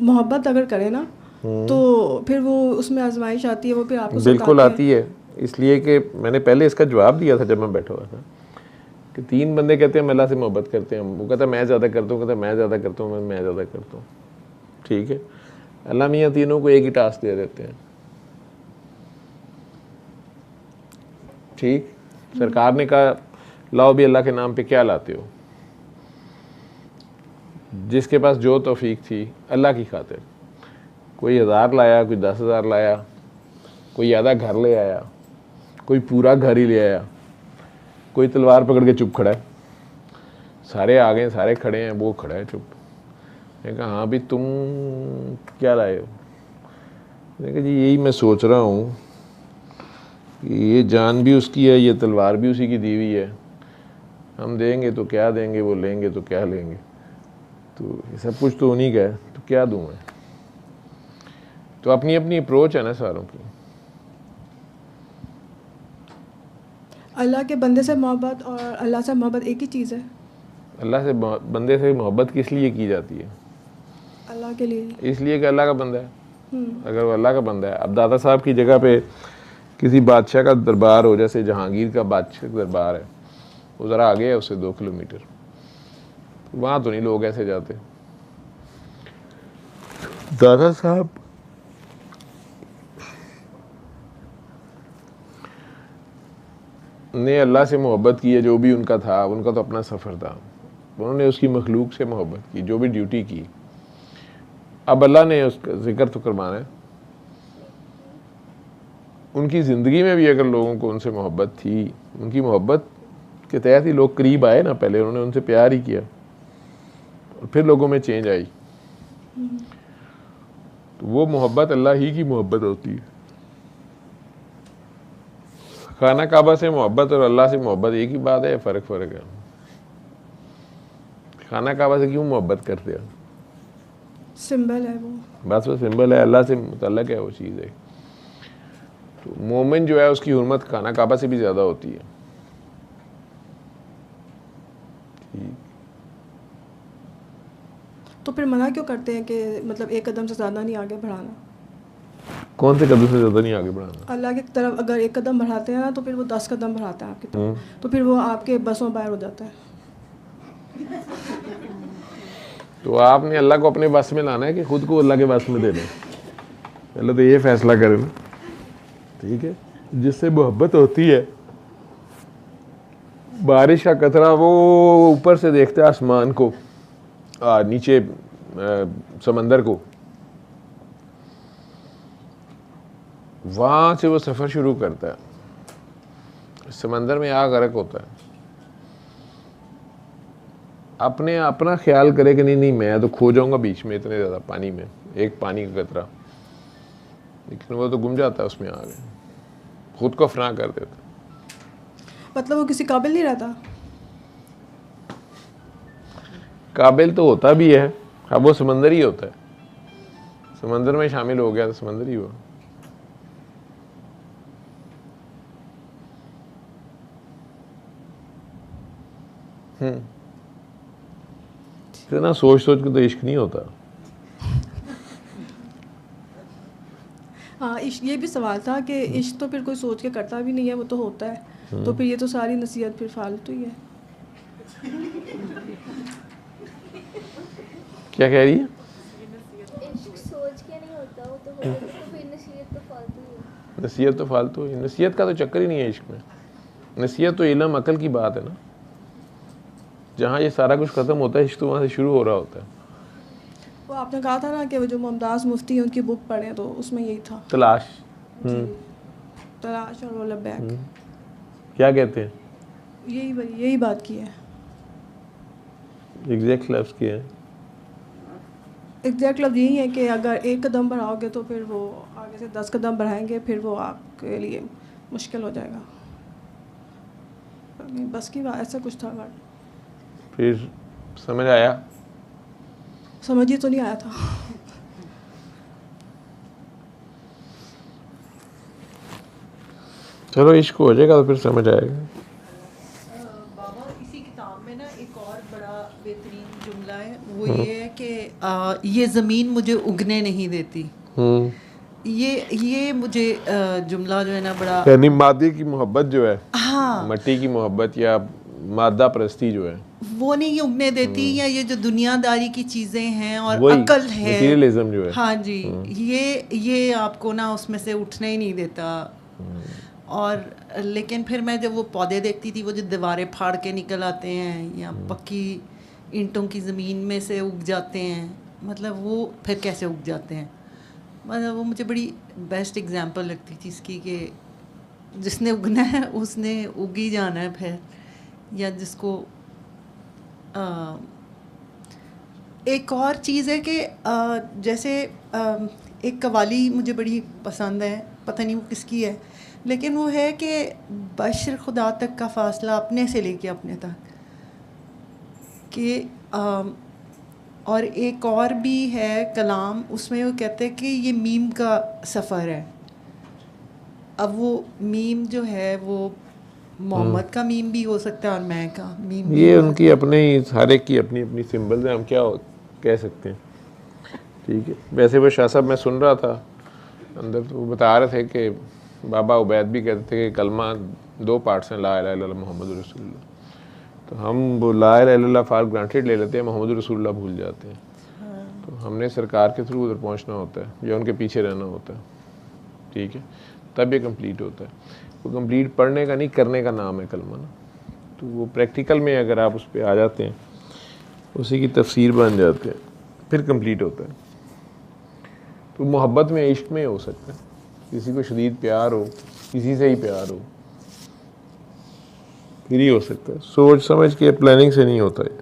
मोहब्बत अगर करे ना तो फिर वो उसमें आजमाइश आती है, वो फिर आपको बिल्कुल आती है। इसलिए कि मैंने पहले इसका जवाब दिया था जब मैं बैठा हुआ था कि 3 बंदे कहते हैं हम अल्लाह से मोहब्बत करते हैं। वो कहता है मैं ज़्यादा करता हूँ, कहता है मैं ज़्यादा करता हूँ, मैं ज़्यादा करता हूँ। ठीक है, अल्लाह मियाँ तीनों को एक ही टास्क दे देते हैं। ठीक, सरकार ने कहा लाओ भी अल्लाह के नाम पे क्या लाते हो। जिसके पास जो तौफीक थी अल्लाह की खातिर, कोई 1000 लाया, कोई 10,000 लाया, कोई आधा घर ले आया, कोई पूरा घर ही ले आया, कोई तलवार पकड़ के चुप खड़ा है। सारे आ गए, सारे खड़े हैं, वो खड़ा है चुप। मैंने कहा हाँ भी तुम क्या लाए हो? मैंने कहा जी यही मैं सोच रहा हूँ कि ये जान भी उसकी है, ये तलवार भी उसी की दी हुई है, हम देंगे तो क्या देंगे, वो लेंगे तो क्या लेंगे, तो ये सब कुछ तो उन्हीं का है, तो क्या दूँ मैं। तो अपनी अपनी अप्रोच है ना सारों की। अल्लाह के बंदे से मोहब्बत और अल्लाह से मोहब्बत एक ही चीज़ है। अल्लाह से बंदे से मोहब्बत किस लिए की जाती है? अल्लाह के लिए। इसलिए कि अल्लाह का बंदा है। अगर वो अल्लाह का बंदा है, अब दादा साहब की जगह पे किसी बादशाह का दरबार हो, जैसे जहांगीर का बादशाह का दरबार है, वो ज़रा आगे है उससे 2 किलोमीटर, वहाँ तो नहीं लोग ऐसे जाते। दादा साहब ने अल्लाह से मोहब्बत की है, जो भी उनका था, उनका तो अपना सफ़र था, उन्होंने उसकी मखलूक से मोहब्बत की, जो भी ड्यूटी की। अब अल्लाह ने उसका जिक्र तो करवाना है। उनकी ज़िंदगी में भी अगर लोगों को उनसे मोहब्बत थी, उनकी मोहब्बत के तहत ही लोग करीब आए ना, पहले उन्होंने उनसे प्यार ही किया और फिर लोगों में चेंज आई। तो वो मोहब्बत अल्लाह ही की मोहब्बत होती है। खाना काबा से मोहब्बत और अल्लाह से मोहब्बत एक ही बात है, फ़र्क है। खाना काबा से क्यों मोहब्बत करते हो? सिंबल है वो, बस वो सिंबल है, अल्लाह से मुतल्लक है वो चीज़ है। तो मोमिन जो है उसकी हुर्मत खाना काबा से भी ज़्यादा होती है। ठीक, तो फिर मना क्यों करते हैं कि मतलब एक कदम से ज़्यादा नहीं आगे बढ़ाना? कौन से कदम से ज़्यादा नहीं आगे बढ़ाना? अल्लाह की तरफ अगर एक कदम बढ़ाते हैं ना तो फिर वो 10 कदम बढ़ाता है आपकी तरफ, तो फिर वो आपके बसों बाहर हो जाता है। तो आपने अल्लाह को अपने बस में लाना है कि खुद को अल्लाह के बस में देना है? पहले तो ये फैसला करें ना। ठीक है, जिससे मोहब्बत होती है, बारिश का कतरा वो ऊपर से देखता है आसमान को, नीचे समंदर को, वहाँ से वो सफ़र शुरू करता है, समंदर में आ गर्क होता है। अपना ख्याल करे कि नहीं मैं तो खो जाऊंगा बीच में, इतने ज़्यादा पानी में, एक पानी का कतरा, लेकिन वो तो गुम जाता है उसमें आगे, खुद को फना कर देता। मतलब वो किसी काबिल नहीं रहता? काबिल तो होता भी है, अब वो समंदर ही होता है, समंदर में शामिल हो गया तो समंदर ही हुआ। इतना सोच के तो इश्क नहीं होता। हाँ, ये भी सवाल था कि इश्क तो फिर कोई सोच के करता भी नहीं है, वो तो होता है। तो फिर ये तो सारी नसीहत फिर फालतू ही है। क्या कह रही है? इश्क सोच के नहीं होता, वो तो होता है, तो फिर नसीहत तो फालतू है। नसीहत तो फालतू है, नसीहत का तो चक्कर ही नहीं है इश्क में। नसीहत तो इल्म अकल की बात है ना। जहाँ ये सारा कुछ ख़त्म होता है, इश्क तो वहाँ से शुरू हो रहा होता है। वो आपने कहा था ना कि वो जो मुमताज़ मुफ्ती हैं उनकी बुक पढ़ें, तो उसमें यही था तलाश। जी, तलाश और वो लब्बैक, क्या कहते हैं? यही बात की है। एग्जैक्ट लफ्ज़ की है। एग्जैक्ट लफ्ज़ यही है कि अगर एक कदम बढ़ाओगे तो फिर वो आगे से 10 कदम बढ़ाएंगे, फिर वो आपके लिए मुश्किल हो जाएगा। बस की बात, ऐसा कुछ था वर्ड। फिर समझ आया? समझ ही तो नहीं आया था। चलो इश्क हो जाएगा तो फिर समझ आएगा। बाबा इसी किताब में ना एक और बड़ा बेहतरीन जुमला है, वो ये है कि ये ज़मीन मुझे उगने नहीं देती। ये मुझे जुमला जो है ना बड़ा, यानी मादे की मोहब्बत जो है, हाँ, मट्टी की मोहब्बत या मादा परस्ती जो है वो नहीं उगने देती, या ये जो दुनियादारी की चीज़ें हैं और वही अकल है, मटीरियलिज्म जो है। हाँ जी, ये आपको ना उसमें से उठने ही नहीं देता। और लेकिन फिर मैं जब वो पौधे देखती थी, वो जो दीवारें फाड़ के निकल आते हैं या पक्की ईंटों की ज़मीन में से उग जाते हैं, मतलब वो फिर कैसे उग जाते हैं, मतलब वो मुझे बड़ी बेस्ट एग्जांपल लगती थी इसकी कि जिसने उगना है उसने उग ही जाना है फिर, या जिसको एक और चीज़ है कि जैसे एक कवाली मुझे बड़ी पसंद है, पता नहीं वो किसकी है, लेकिन वो है कि बशर खुदा तक का फ़ासला अपने से लेके अपने तक कि और एक और भी है कलाम, उसमें वो कहते हैं कि ये मीम का सफ़र है। अब वो मीम जो है वो मोहम्मद का मीम भी हो सकता है और मैं का मीम भी ये हो उनकी अपने ही, हर एक की अपनी अपनी सिंबल्स हैं, हम क्या कह सकते हैं। ठीक है, वैसे वो शाह साहब मैं सुन रहा था अंदर, तो वो बता रहे थे कि बाबा उबैद भी कहते थे कि कलमा 2 पार्ट्स हैं, ला इलाहा इल्लल्लाह मुहम्मद रसूलुल्लाह। तो हम वो ला इलाहा इल्लल्लाह फॉर ग्रांटेड ले लेते हैं, मोहम्मद रसूलुल्लाह भूल जाते हैं। तो हमने सरकार के थ्रू उधर पहुंचना होता है या उनके पीछे रहना होता है। ठीक है, तब ये कंप्लीट होता है। वो कंप्लीट पढ़ने का नहीं, करने का नाम है कलमा ना। तो वो प्रैक्टिकल में अगर आप उस पर आ जाते हैं, उसी की तफसीर बन जाते हैं, फिर कंप्लीट होता है। तो मोहब्बत में, इश्क में हो सकता है, किसी को शदीद प्यार हो, किसी से ही प्यार हो, फिर ही हो सकता है। सोच समझ के, प्लानिंग से नहीं होता है।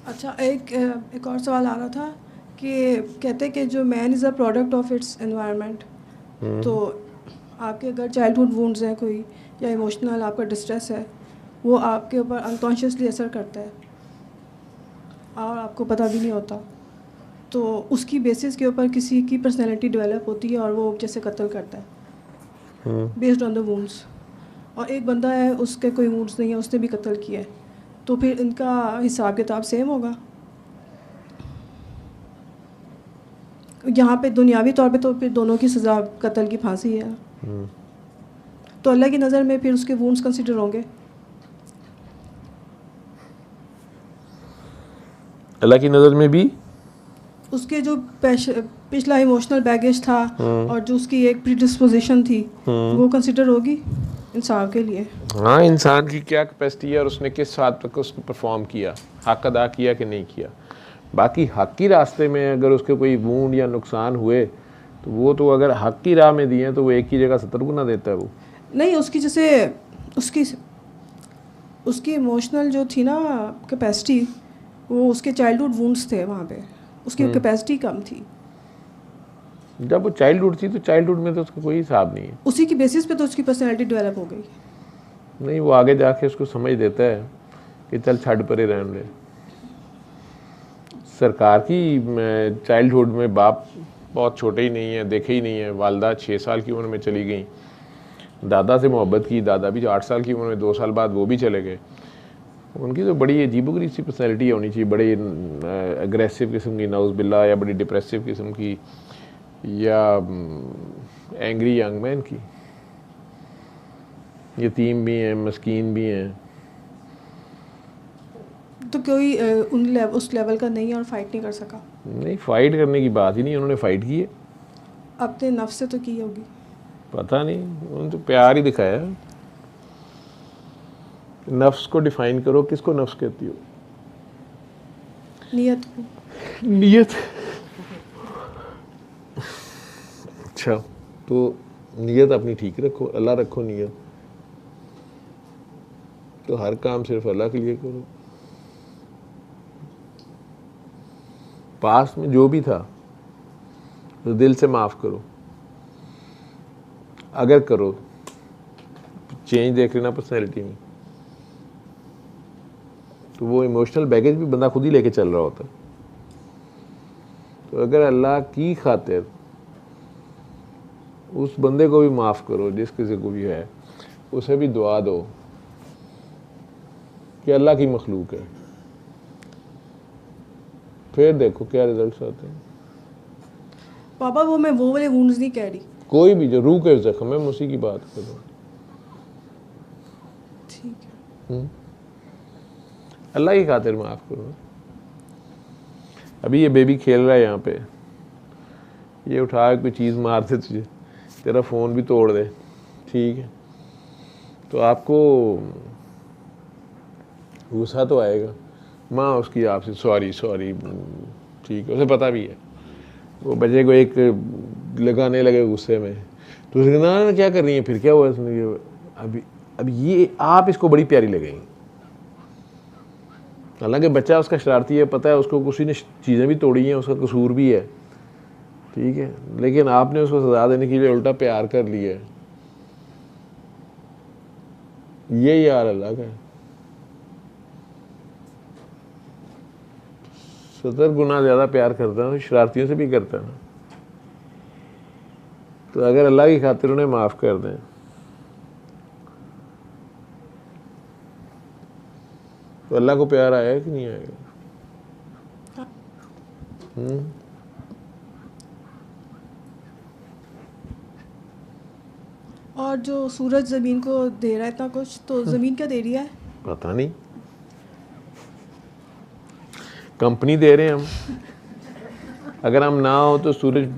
अच्छा, एक और सवाल आ रहा था कि कहते कि जो man is a product of its environment, तो आपके अगर चाइल्डहुड वुंड्स हैं कोई, या इमोशनल आपका डिस्ट्रेस है, वो आपके ऊपर अनकॉन्शियसली असर करता है और आपको पता भी नहीं होता, तो उसकी बेसिस के ऊपर किसी की पर्सनैलिटी डेवलप होती है और वो जैसे कत्ल करता है बेस्ड ऑन द वुंड्स, और एक बंदा है उसके कोई वुंड्स नहीं है, उसने भी कत्ल किया है, तो फिर इनका हिसाब किताब सेम होगा? यहाँ पे दुनियावी तौर पे तो फिर दोनों की सज़ा कत्ल की फांसी है, तो अल्लाह की नज़र में फिर उसके वुंड्स कंसिडर होंगे? अल्लाह की नज़र में भी उसके जो पिछला इमोशनल बैगेज था और जो उसकी एक प्रीडिस्पोजिशन थी, वो कंसिडर होगी इंसान के लिए? हाँ, इंसान की क्या कैपेसिटी है और उसने किस हद तक उसको परफॉर्म किया, हक अदा किया कि नहीं किया। बाकी हक की रास्ते में अगर उसके कोई वूंड या नुकसान हुए, तो वो तो अगर हक की राह में दिए तो वो एक ही जगह 70 गुना देता है। वो नहीं, उसकी जैसे उसकी इमोशनल जो थी ना कैपेसिटी, वो उसके चाइल्डहुड वुंड्स थे, वहाँ पे उसकी कैपेसिटी कम थी। जब वो चाइल्डहुड थी तो चाइल्डहुड में तो उसका कोई हिसाब नहीं है, उसी की बेसिस पे तो उसकी पर्सनैलिटी डेवलप हो गई। नहीं, वो आगे जाके उसको समझ देता है कि चल छड़ पर ही रहने दे। सरकार की चाइल्डहुड में बाप बहुत छोटे ही नहीं है, देखे ही नहीं है, वालदा 6 साल की उम्र में चली गई, दादा से मोहब्बत की, दादा भी 8 साल की उम्र में 2 साल बाद वो भी चले गए। उनकी तो बड़ी अजीबोगरीब सी पर्सनैलिटी होनी चाहिए, बड़ी एग्रेसिव किस्म की नाउज़ बिल्ला, या बड़ी डिप्रेसिव किस्म की, या एंग्री यंग मैन की। यतीम भी हैं, मस्कीन भी हैं, तो कोई उस लेवल का नहीं है और फाइट नहीं कर सका? नहीं, फाइट करने की बात ही नहीं, उन्होंने फाइट की है। अपने नफ्स से तो की होगी? पता नहीं, उन्होंने तो प्यार ही दिखाया। नफ्स को डिफाइन करो, किसको नफ्स कहती हो? नियत को। नियत। अच्छा, तो नियत अपनी ठीक रखो, अल्लाह रखो नियत, तो हर काम सिर्फ अल्लाह के लिए करो। पास में जो भी था तो दिल से माफ़ करो, अगर करो चेंज देख लेना पर्सनैलिटी में, तो वो इमोशनल बैगेज भी बंदा खुद ही लेके चल रहा होता है। तो अगर अल्लाह की खातिर उस बंदे को भी माफ़ करो, जिस किसी को भी है, उसे भी दुआ दो कि अल्लाह की मखलूक है, फिर देखो क्या रिजल्ट्स आते हैं। पापा वो मैं वो वाले वुंड्स नहीं कह रही। कोई भी जो रूह के जख्म है, मैं उसी की बात कर रहा हूँ। ठीक है। अल्लाह की खातिर माफ़ करो। अभी ये बेबी खेल रहा है यहाँ पे, ये उठा कोई चीज़ मार दे तुझे, तेरा फ़ोन भी तोड़ दे, ठीक है, तो आपको गुस्सा तो आएगा। माँ उसकी आपसे सॉरी सॉरी, ठीक है, उसे पता भी है, वो बच्चे को एक लगाने लगे गुस्से में, तो उसने कहा ना क्या कर रही है, फिर क्या हुआ इसने, अभी ये आप इसको बड़ी प्यारी लगेंगी। हालांकि बच्चा उसका शरारती है, पता है उसको किसी ने चीज़ें भी तोड़ी हैं, उसका कसूर भी है, ठीक है, लेकिन आपने उसको सजा देने के लिए उल्टा प्यार कर लिया है। ये यार अल्लाह का है। 70 गुना ज़्यादा प्यार करता है, शरारतियों से भी करता है ना। तो अगर अल्लाह की खातिर उन्हें माफ़ कर दें, तो अल्लाह को प्यार आएगा कि नहीं आएगा? और जो सूरज ज़मीन को दे रहा है इतना कुछ, तो ज़मीन क्या दे रही है? पता नहीं, कंपनी दे रहे हैं हम। अगर हम ना हो तो सूरज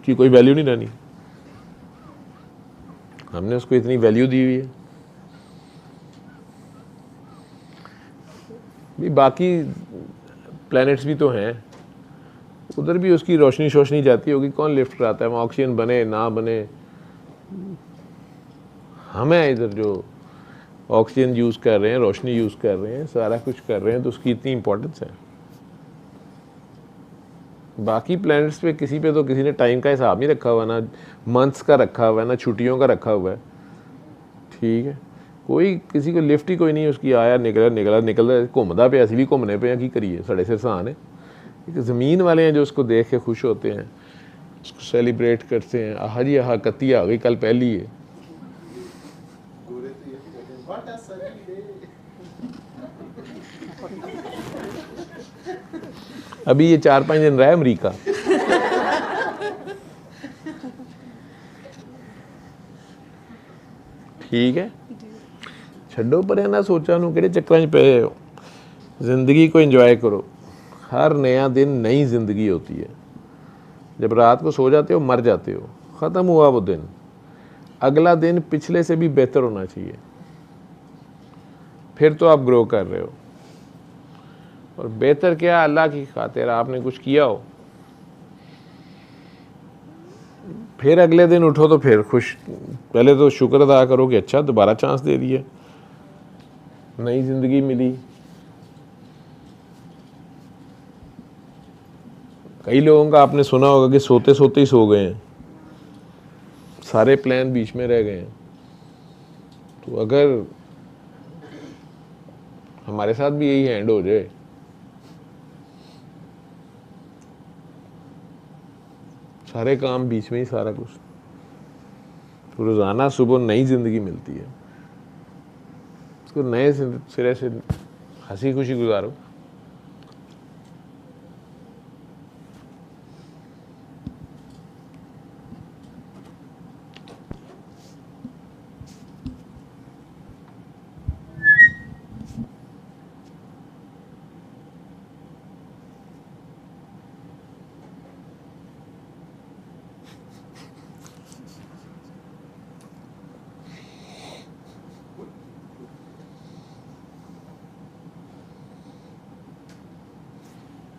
की कोई वैल्यू नहीं रहनी, हमने उसको इतनी वैल्यू दी हुई है। भी बाकी प्लैनेट्स भी तो हैं, उधर भी उसकी रोशनी शोशनी जाती होगी, कौन लिफ्ट कराता है? वहाँ ऑक्सीजन बने ना बने, हमें इधर जो ऑक्सीजन यूज़ कर रहे हैं, रोशनी यूज़ कर रहे हैं, सारा कुछ कर रहे हैं, तो उसकी इतनी इम्पोर्टेंस है। बाकी प्लैनेट्स पे किसी पे तो किसी ने टाइम का हिसाब नहीं रखा हुआ, ना मंथ्स का रखा हुआ है, ना छुट्टियों का रखा हुआ है, ठीक है, कोई किसी को लिफ्ट ही कोई नहीं, उसकी आया निकला घूमता पे, असी भी घूमने पे की करिए, साढ़े सिर सहन है। एक ज़मीन वाले हैं जो उसको देख के खुश होते हैं, उसको सेलिब्रेट करते हैं, आह जी आह कत्ती आ गई, कल पहली है। अभी ये 4-5 दिन रहा है अमरीका। ठीक है, छड्डो पर ना सोचा नू किहड़े चक्कर पे हो, जिंदगी को एंजॉय करो। हर नया दिन नई जिंदगी होती है। जब रात को सो जाते हो मर जाते हो, ख़त्म हुआ वो दिन, अगला दिन पिछले से भी बेहतर होना चाहिए, फिर तो आप ग्रो कर रहे हो। और बेहतर क्या, अल्लाह की खातिर आपने कुछ किया हो, फिर अगले दिन उठो तो फिर खुश, पहले तो शुक्र अदा करो कि अच्छा दोबारा चांस दे दिया, नई जिंदगी मिली। कई लोगों का आपने सुना होगा कि सोते सोते ही सो गए हैं, सारे प्लान बीच में रह गए हैं। तो अगर हमारे साथ भी यही हैंड हो जाए, सारे काम बीच में ही सारा कुछ, तो रोज़ाना सुबह नई ज़िंदगी मिलती है, उसको नए सिरे से हंसी खुशी गुजारो।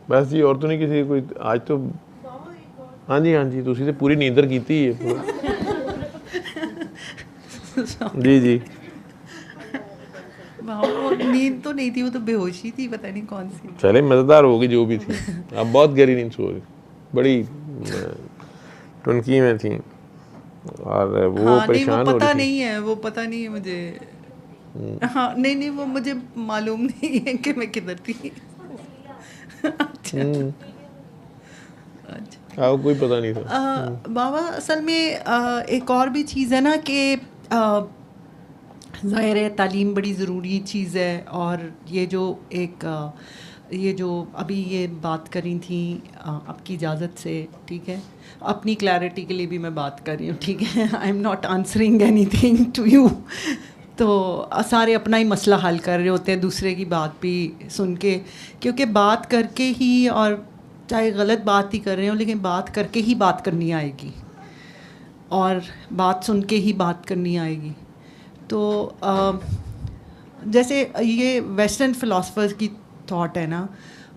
बस जी, और तो नहीं किसी कोई आज तो। हाँ जी तुसी तो पूरी नींदर की है जी जी। वो नींद तो नहीं थी, वो तो बेहोशी थी, पता नहीं कौन सी। चले मज़ेदार होगी जो भी थी। अब बहुत गहरी नींद सो रही, बड़ी टुनकी में थी और वो हाँ, परेशान नहीं वो हो पता रही थी। नहीं है, वो पता नहीं है मुझे। हाँ नहीं वो मुझे मालूम नहीं है कि मैं किधर थी। अच्छा अच्छा। आपको कोई पता नहीं था। बाबा असल में एक और भी चीज़ है ना कि ज़ाहिर है तालीम बड़ी ज़रूरी चीज़ है, और ये जो ये जो अभी ये बात करी थी आपकी इजाज़त से, ठीक है, अपनी क्लैरिटी के लिए भी मैं बात कर रही हूँ, ठीक है, I am not answering anything to you. तो सारे अपना ही मसला हल कर रहे होते हैं, दूसरे की बात भी सुन के, क्योंकि बात करके ही, और चाहे गलत बात ही कर रहे हो लेकिन बात करके ही बात करनी आएगी, और बात सुन के ही बात करनी आएगी। तो जैसे ये वेस्टर्न फ़िलासफ़र्स की थॉट है ना,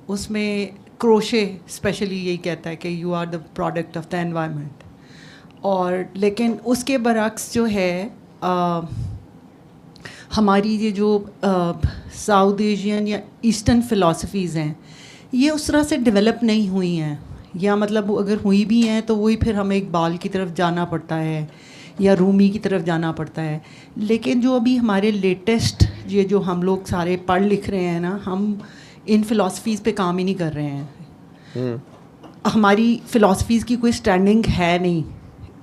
उसमें क्रोशे स्पेशली यही कहता है कि you are the product of the environment, और लेकिन उसके बरक्स जो है हमारी ये जो साउथ एशियन या ईस्टर्न फ़िलासफ़ीज़ हैं, ये उस तरह से डेवलप नहीं हुई हैं, या मतलब अगर हुई भी हैं तो वही फिर हमें इकबाल की तरफ जाना पड़ता है या रूमी की तरफ जाना पड़ता है। लेकिन जो अभी हमारे लेटेस्ट ये जो हम लोग सारे पढ़ लिख रहे हैं ना, हम इन फ़िलासफ़ीज़ पे काम ही नहीं कर रहे हैं। हमारी फ़िलासफ़ीज़ की कोई स्टैंडिंग है नहीं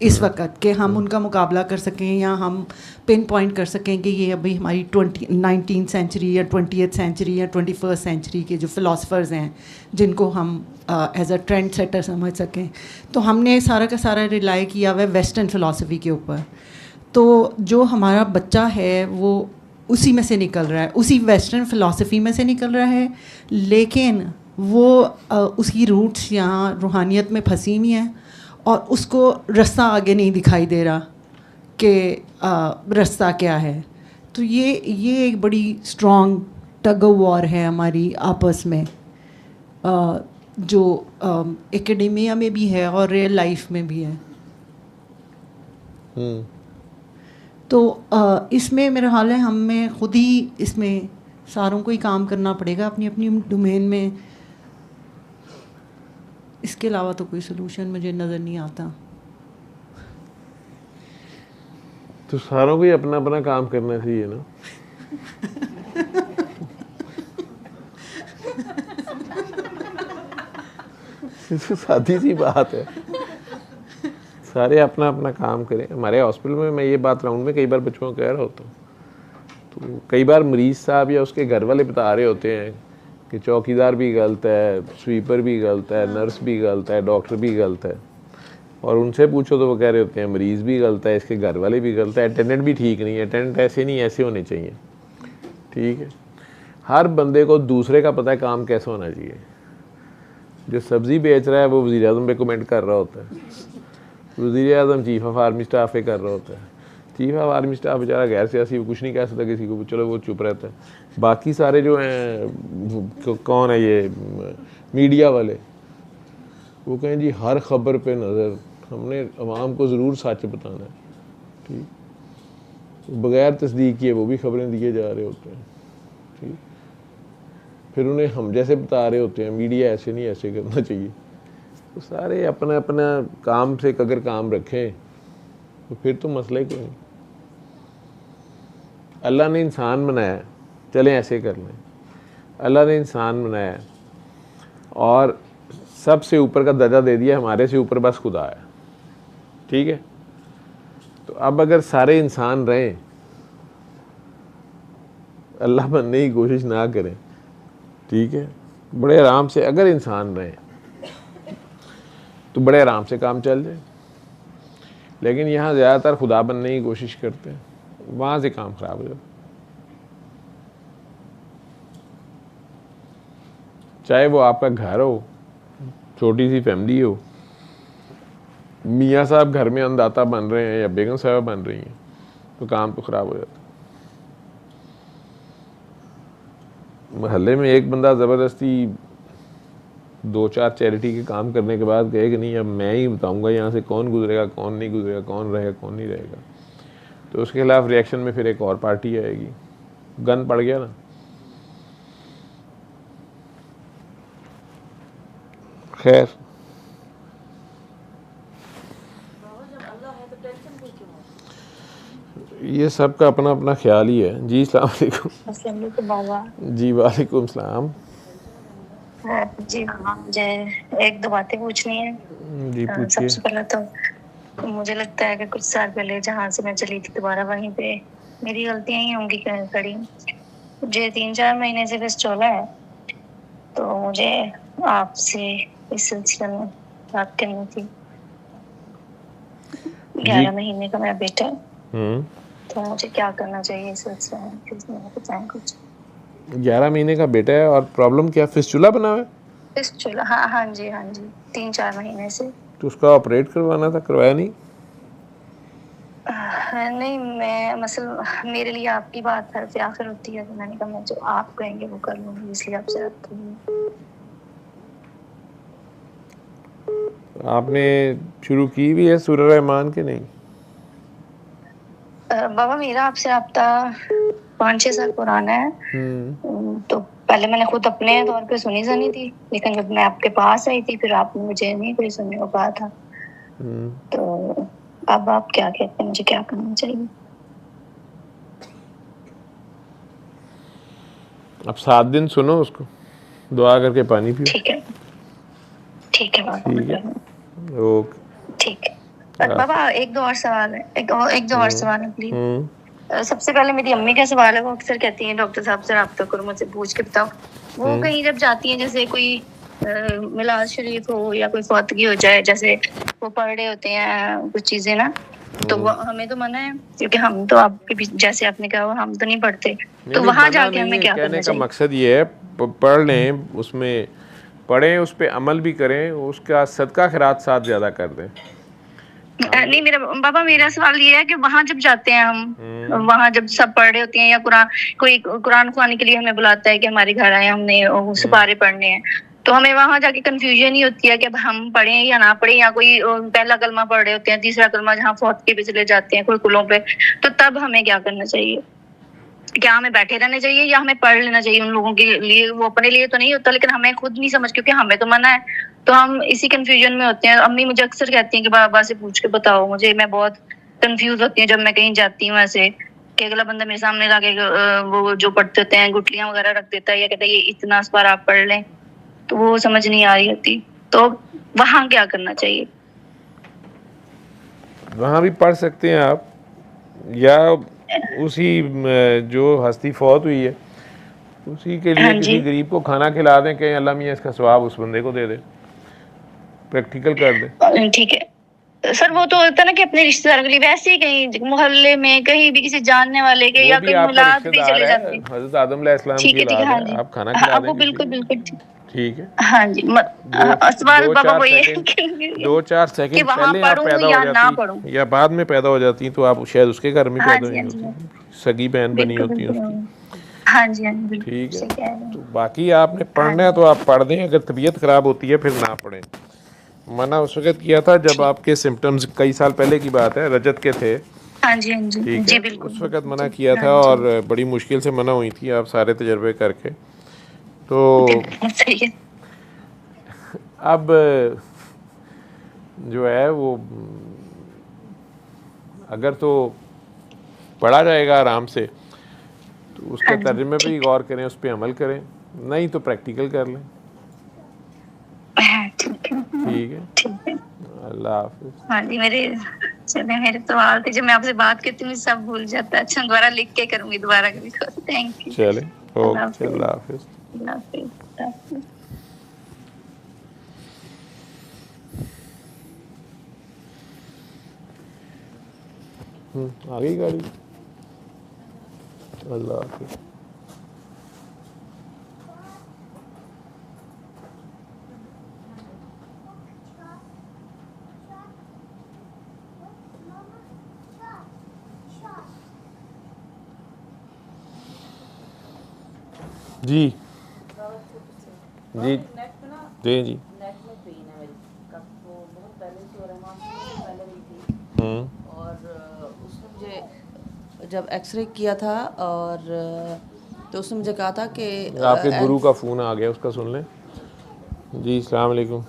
इस वक्त कि हम उनका मुकाबला कर सकें, या हम पिन पॉइंट कर सकें कि ये अभी हमारी 19th सेंचुरी या 20th सेंचुरी या 21st सेंचुरी के जो फ़िलासफ़र्स हैं जिनको हम एज अ ट्रेंड सेटर समझ सकें। तो हमने सारा का सारा रिलाई किया हुआ है वेस्टर्न फ़िलासफ़ी के ऊपर। तो जो हमारा बच्चा है वो उसी में से निकल रहा है, उसी वेस्टर्न फ़िलासफ़ी में से निकल रहा है, लेकिन वो उसकी रूट्स यहाँ रूहानियत में फंसी हुई हैं, और उसको रास्ता आगे नहीं दिखाई दे रहा कि रास्ता क्या है। तो ये एक बड़ी स्ट्रॉन्ग टग ऑफ वॉर है हमारी आपस में, जो एकेडेमिया में भी है और रियल लाइफ में भी है। तो इसमें मेरा हाल है हमें खुद ही इसमें सारों को ही काम करना पड़ेगा अपनी अपनी डोमेन में। इसके अलावा तो कोई सलूशन मुझे नज़र नहीं आता। तो सारों को ही अपना अपना काम करना चाहिए ना। तो सादी सी बात है, सारे अपना अपना काम करें। हमारे हॉस्पिटल में मैं ये बात राउंड में कई बार बच्चों को कह रहा होता हूँ, तो कई बार मरीज़ साहब या उसके घर वाले बता रहे होते हैं कि चौकीदार भी गलत है, स्वीपर भी गलत है, नर्स भी गलत है, डॉक्टर भी गलत है, और उनसे पूछो तो वो कह रहे होते हैं मरीज़ भी गलत है, इसके घर वाले भी गलत है, अटेंडेंट भी ठीक नहीं है, अटेंडेंट ऐसे नहीं ऐसे होने चाहिए। ठीक है, हर बंदे को दूसरे का पता है काम कैसे होना चाहिए। जो सब्ज़ी बेच रहा है वो वज़ीर आज़म पे कमेंट कर रहा होता है, वज़ीर आज़म चीफ़ ऑफ आर्मी स्टाफ पे कर रहा होता है, चीफ ऑफ आर्मी स्टाफ बेचारा गैर सियासी, वो कुछ नहीं कह सकता किसी को, चलो वो चुप रहता है। बाकी सारे जो हैं कौन है ये मीडिया वाले, वो कहें जी हर खबर पे नज़र, हमने अवाम को ज़रूर सच बताना है। ठीक, बग़ैर तस्दीक किए वो भी खबरें दिए जा रहे होते हैं। ठीक, फिर उन्हें हम जैसे बता रहे होते हैं मीडिया ऐसे नहीं ऐसे करना चाहिए। तो सारे अपना अपना काम से अगर काम रखें तो फिर तो मसला ही कोई नहीं। अल्लाह ने इंसान बनाया, चलें ऐसे कर लें, अल्लाह ने इंसान बनाया और सबसे ऊपर का दर्जा दे दिया, हमारे से ऊपर बस खुदा है। ठीक है, तो अब अगर सारे इंसान रहें, अल्लाह बनने की कोशिश ना करें, ठीक है, बड़े आराम से अगर इंसान रहें तो बड़े आराम से काम चल जाए। लेकिन यहाँ ज़्यादातर खुदा बनने की कोशिश करते हैं, वहाँ से काम ख़राब हो जाता। चाहे वो आपका घर हो, छोटी सी फैमिली हो, मियाँ साहब घर में अन्नदाता बन रहे हैं या बेगम साहब बन रही हैं, तो काम तो ख़राब हो जाता। मोहल्ले में एक बंदा ज़बरदस्ती 2-4 चैरिटी के काम करने के बाद कहे कि नहीं अब मैं ही बताऊंगा यहाँ से कौन गुजरेगा कौन नहीं गुजरेगा, कौन रहेगा कौन नहीं रहेगा, तो उसके खिलाफ रिएक्शन में फिर एक और पार्टी आएगी। गन पड़ गया ना। खैर ये सब का अपना अपना ख्याल ही है। जी अस्सलाम वालेकुम। बाबा जी वालेकुम सलाम। जी हाँ, मुझे एक दो बातें पूछनी है। जी पूछिए। सबसे पहले तो मुझे लगता है कि कुछ साल पहले जहाँ से मैं चली थी दोबारा वहीं पे मेरी गलतियां ही होंगी खड़ी। मुझे 3-4 महीने से फिस्टूला है, तो मुझे आपसे इस सिलसिले में बात करनी थी। 11 महीने का मेरा बेटा है, तो मुझे क्या करना चाहिए इस सिलसिले में, प्लीज मुझे बताएं कुछ। 11 महीने का बेटा है और प्रॉब्लम क्या, फिस्टूला बना हुआ है? फिस्टूला, हाँ जी 3-4 महीने से। तो उसका ऑपरेट करवाना था, करवाया नहीं? नहीं, मैं मतलब मेरे लिए आपकी बात हर से आखिर होती है, तो मैंने कहा मैं जो आप कहेंगे वो कर लूंगी, इसलिए आपसे बात करूंगी। आपने शुरू की भी है सूरह रहमान के नहीं? बाबा मेरा आपसे राब्ता 5-6 साल पुराना है। तो पहले मैंने खुद अपने तौर पे सुनी थी, लेकिन जब मैं आपके पास आई थी फिर आपने मुझे नहीं कोई सुनने को कहा था। तो अब आप क्या कहते हैं, मुझे क्या करना चाहिए? अब 7 दिन सुनो उसको, दुआ करके पानी पियो। ठीक है बाबा, ठीक है, ओके ठीक है। बाबा एक दो और सवाल है, एक दो और सवाल है प्लीज। सबसे पहले मेरी अम्मी का सवाल है, वो अक्सर कहती हैं डॉक्टर साहब से रब्ता करो, मुझसे पूछ के बताओ। वो कहीं जब जाती हैं, जैसे कोई मिलाद शरीफ हो या कोई फौतगी हो जाए, जैसे वो पढ़ रहे होते हैं कुछ चीजें ना, तो वो हमें तो मना है, क्योंकि हम तो आपके भी जैसे आपने कहा हम तो नहीं पढ़ते, तो वहां जाके हमें क्या करना चाहिए? का मकसद ये है पढ़ लें, उसमें पढ़ें, उस पर अमल भी करें, उसका सदका खैरात साथ ज्यादा कर दें। नहीं मेरा बाबा, मेरा सवाल ये है कि वहां जब जाते हैं हम, वहां जब सब पढ़ रहे होते हैं या कुरान खुआने के लिए हमें बुलाता है कि हमारे घर आए, हमने सुपारे पढ़ने हैं, तो हमें वहां जाके कंफ्यूजन ही होती है कि अब हम पढ़ें या ना पढ़ें, या कोई पहला कलमा पढ़ रहे होते हैं, तीसरा कलमा जहाँ फौतगी पे चले जाते हैं कोई कुलों पे, तो तब हमें क्या करना चाहिए? क्या हमें बैठे रहना चाहिए या हमें पढ़ लेना चाहिए? उन लोगों के लिए, वो अपने लिए तो नहीं होता, लेकिन हमें खुद नहीं समझ, क्योंकि हमें तो मना है, तो हम इसी कंफ्यूजन में होते हैं। अम्मी मुझे अक्सर कहती हैं कि बाबा से पूछ के बताओ मुझे, मैं बहुत कंफ्यूज होती हूँ जब मैं कहीं जाती हूँ ऐसे, कि अगला बंदा मेरे सामने लाके वो जो पढ़ते होते हैं गुटलियां वगैरह रख देता है, या कहता है ये इतना इस बार आप पढ़ लें, तो वो समझ नहीं आ रही होती, तो वहां क्या करना चाहिए? वहां भी पढ़ सकते हैं आप, या उसी जो हस्ती फौत हुई है उसी के लिए किसी गरीब को खाना खिला दें, कहीं अल्लाह मियां इसका सवाब उस बंदे को दे दे, प्रैक्टिकल कर दे। ठीक है सर, वो तो होता है ना कि अपने रिश्तेदारों के लिए, वैसे ही कहीं मोहल्ले में कहीं भी किसी जानने वाले के, या कहीं मिलाद भी चले जाते हैं। हज़रत आदम अलैहिस्सलाम की औलाद है, आप खाना खिला दें। बिल्कुल ठीक है। हाँ जी, सवाल बाबा वही है 2-4 सेकंड पहले आप पैदा हो जाती या बाद में पैदा हो जाती, तो आप शायद उसके घर में पैदा हुई होती, सगी बहन बनी होती है उसकी। हाँ जी बिल्कुल ठीक है। तो बाकी आपने पढ़ना है तो आप पढ़ दें, अगर तबीयत खराब होती है फिर ना पढ़ें। मना उस वक्त किया था जब आपके सिम्टम्स, कई साल पहले की बात है, रजत के थे। हाँ जी जी बिल्कुल, उस वक्त मना किया था और बड़ी मुश्किल से मना हुई थी, आप सारे तजर्बे करके। तो अब जो है वो अगर तो पढ़ा जाएगा आराम से, तो उसके तर्जुमे पे ही गौर करें, उस पर अमल करें, नहीं तो प्रैक्टिकल कर लें। ठीक है, अल्लाह हाफिज़। हाँ जी, मेरे सवाल थे, जब मैं आपसे बात करती हूँ सब भूल जाता है। अच्छा, दोबारा लिख के करूँगी दोबारा कभी। Thank you. चले, ओके, अल्लाह हाफिज़। आ गई गाड़ी, अल्लाह हाफिज़। जी जी जी जी। नेक में पेन है मेरी काफ़ी, वो बहुत पहले से हो रहा है, पहले भी थी। और उसने मुझे जब एक्सरे किया था और तो उसने मुझे कहा था कि आपके गुरु का फ़ोन आ गया, उसका सुन लें। जी अस्सलाम वालेकुम।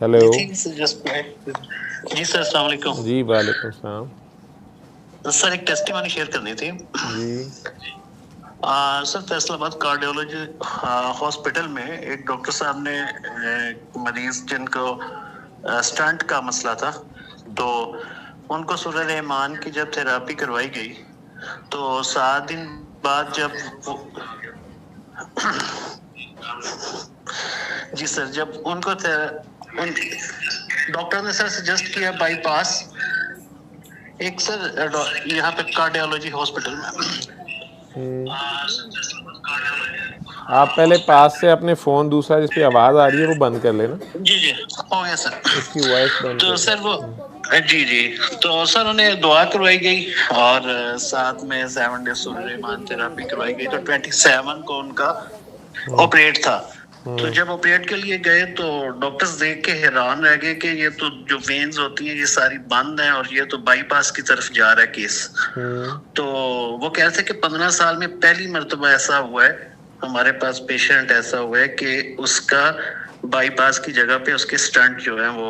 हेलो जी सर, अस्सलाम वालेकुम। जी वालेकुम सलाम। सर एक टेस्टिमनी शेयर करनी थी। जी सर फैसलाबाद कार्डियोलॉजी हॉस्पिटल में एक डॉक्टर साहब ने मरीज जिनको स्टंट का मसला था, तो उनको सूरह रहमान की जब थेरापी करवाई गई तो 7 दिन बाद जब जी सर, जब उनको डॉक्टर ने सर सजेस्ट किया बाईपास, एक सर यहाँ पे कार्डियोलॉजी हॉस्पिटल में। आप पहले पास से अपने फ़ोन दूसरा जिस पे आवाज़ आ रही है वो बंद कर लेना। जी हो गया सर। उसकी वॉइस बंद तो कर। सर वो जी तो सर उन्हें दुआ करवाई गई और साथ में 7 डेज सूरह रहमान थेरापी करवाई गई। तो 27 को उनका ऑपरेट था। तो जब ऑपरेट के लिए गए तो डॉक्टर्स देख के हैरान रह गए कि ये तो जो वेन्स होती हैं ये सारी बंद हैं और ये तो बाईपास की तरफ जा रहा है केस। तो वो कह रहे थे कि 15 साल में पहली मर्तबा ऐसा हुआ है, हमारे पास पेशेंट ऐसा हुआ है कि उसका बाईपास की जगह पे उसके स्टंट जो है वो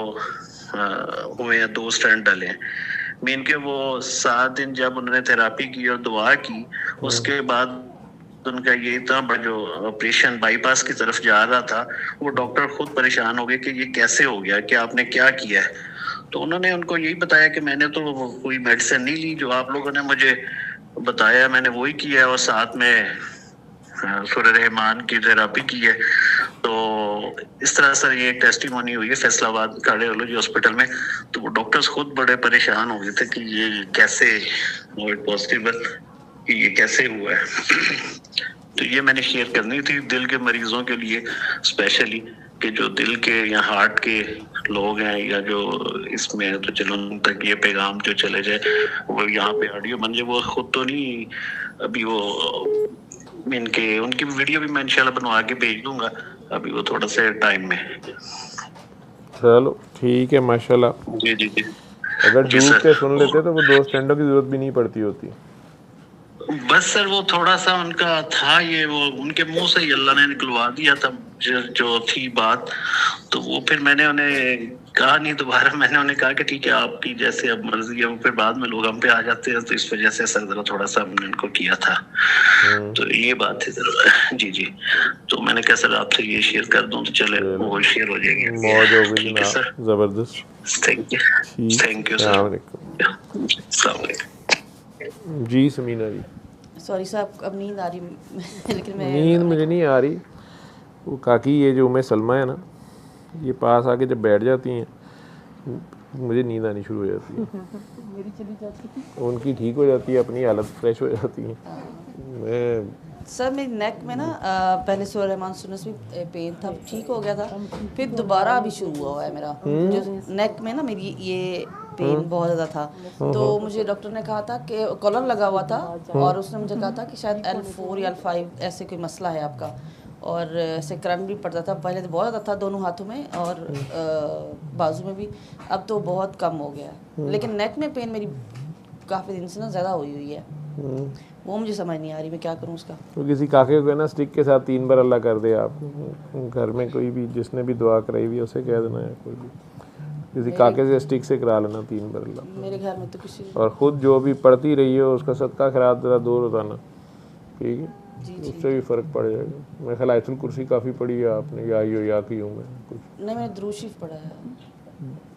हुए हैं, 2 स्टंट डले हैं। मीन के वो 7 दिन जब उन्होंने थेरापी की और दुआ की, उसके बाद उनका ये इतना बड़ा जो ऑपरेशन बाईपास की तरफ जा रहा था, वो डॉक्टर खुद परेशान हो गए कि ये कैसे हो गया, कि आपने क्या किया है। तो उन्होंने उनको यही बताया कि मैंने तो कोई मेडिसिन नहीं ली, जो आप लोगों ने मुझे बताया मैंने वही किया है और साथ में सूरह रहमान की थेरापी की है। तो इस तरह सर ये एक टेस्टिमोनी हुई है फैसलाबाद कार्डियोलॉजी हॉस्पिटल में। तो वो डॉक्टर्स खुद बड़े परेशान हो गए थे कि ये कैसे पॉसिबल, कि ये कैसे हुआ है। तो ये मैंने शेयर करनी थी दिल के मरीजों के लिए स्पेशली, कि जो दिल के या हार्ट के लोग हैं या जो इसमें, तो चलो उन तक ये पैगाम जो चले जाए, वो यहाँ पे ऑडियो बन जाए। वो खुद तो नहीं, अभी वो इनके उनकी वीडियो भी मैं इंशाल्लाह बनवा के भेज दूंगा, अभी वो थोड़ा सा टाइम में। चलो ठीक है माशाल्लाह। जी जी जी। अगर जी डूब सर। के सुन लेते तो वो 2 स्टैंडों की जरूरत भी नहीं पड़ती होती। बस सर वो थोड़ा सा उनका था, ये वो उनके मुंह से ही अल्लाह ने निकलवा दिया था जो थी बात। तो वो फिर मैंने उन्हें कहा नहीं दोबारा, मैंने उन्हें कहा कि ठीक है आपकी जैसे अब मर्जी है। वो फिर बाद में लोग हम पे आ जाते हैं, तो इस वजह से सर जरा थोड़ा सा हमने उनको किया था। तो ये बात थी सर। जी जी। तो मैंने कहा सर आपसे ये शेयर कर दूं तो चले वो शेयर हो जाएगी। मौज हो गई ठीक है सर, जबरदस्त। थैंक यू ठीक, सर। अस्सलाम वालेकुम। जी समीना जी। सॉरी साहब, अब नींद आ रही लेकिन मैं नींद मुझे नहीं आ रही। वो काकी ये जो उम्मे सलमा है ना, ये पास आके जब बैठ जाती हैं मुझे नींद आनी शुरू हो जाती है। मेरी चली जाती थी, उनकी ठीक हो जाती है, अपनी हालत फ्रेश हो जाती है। मैं सर मेरी नेक में ना पहले सूरह रहमान सुनने से पेन था, ठीक हो गया था, फिर दोबारा अभी शुरू हुआ है मेरा। जो नेक में ना मेरी ये पेन बहुत ज़्यादा था, तो मुझे डॉक्टर ने कहा था कि कॉलर लगा हुआ था और उसने मुझे कहा था कि शायद L4 या L5 ऐसे कोई मसला है आपका, और ऐसे करंट भी पड़ता था। पहले तो बहुत ज़्यादा था दोनों हाथों में और बाजू में भी, अब तो बहुत कम हो गया। लेकिन नेक में पेन मेरी काफ़ी दिन से ना ज़्यादा हुई है, वो मुझे समझ नहीं आ रही मैं क्या करूँ उसका। तो किसी काके को ना स्टिक के साथ 3 बार अल्लाह कर दे। आप घर में कोई भी जिसने भी दुआ कराई हुई है उसे कह देना है, कोई भी किसी काके से स्टिक से करा लेना 3 बार अल्लाह। मेरे घर में तो किसी, और ख़ुद जो भी पढ़ती रही हो उसका सदका खैरात ज़रा दूर होता, ठीक है, उससे भी फ़र्क पड़ जाएगा। मैं ख्याल आयतुल कुर्सी काफ़ी पढ़ी है आपने, या की हूँ मैं कुछ नहीं मैंने दुरूद शरीफ पढ़ा है।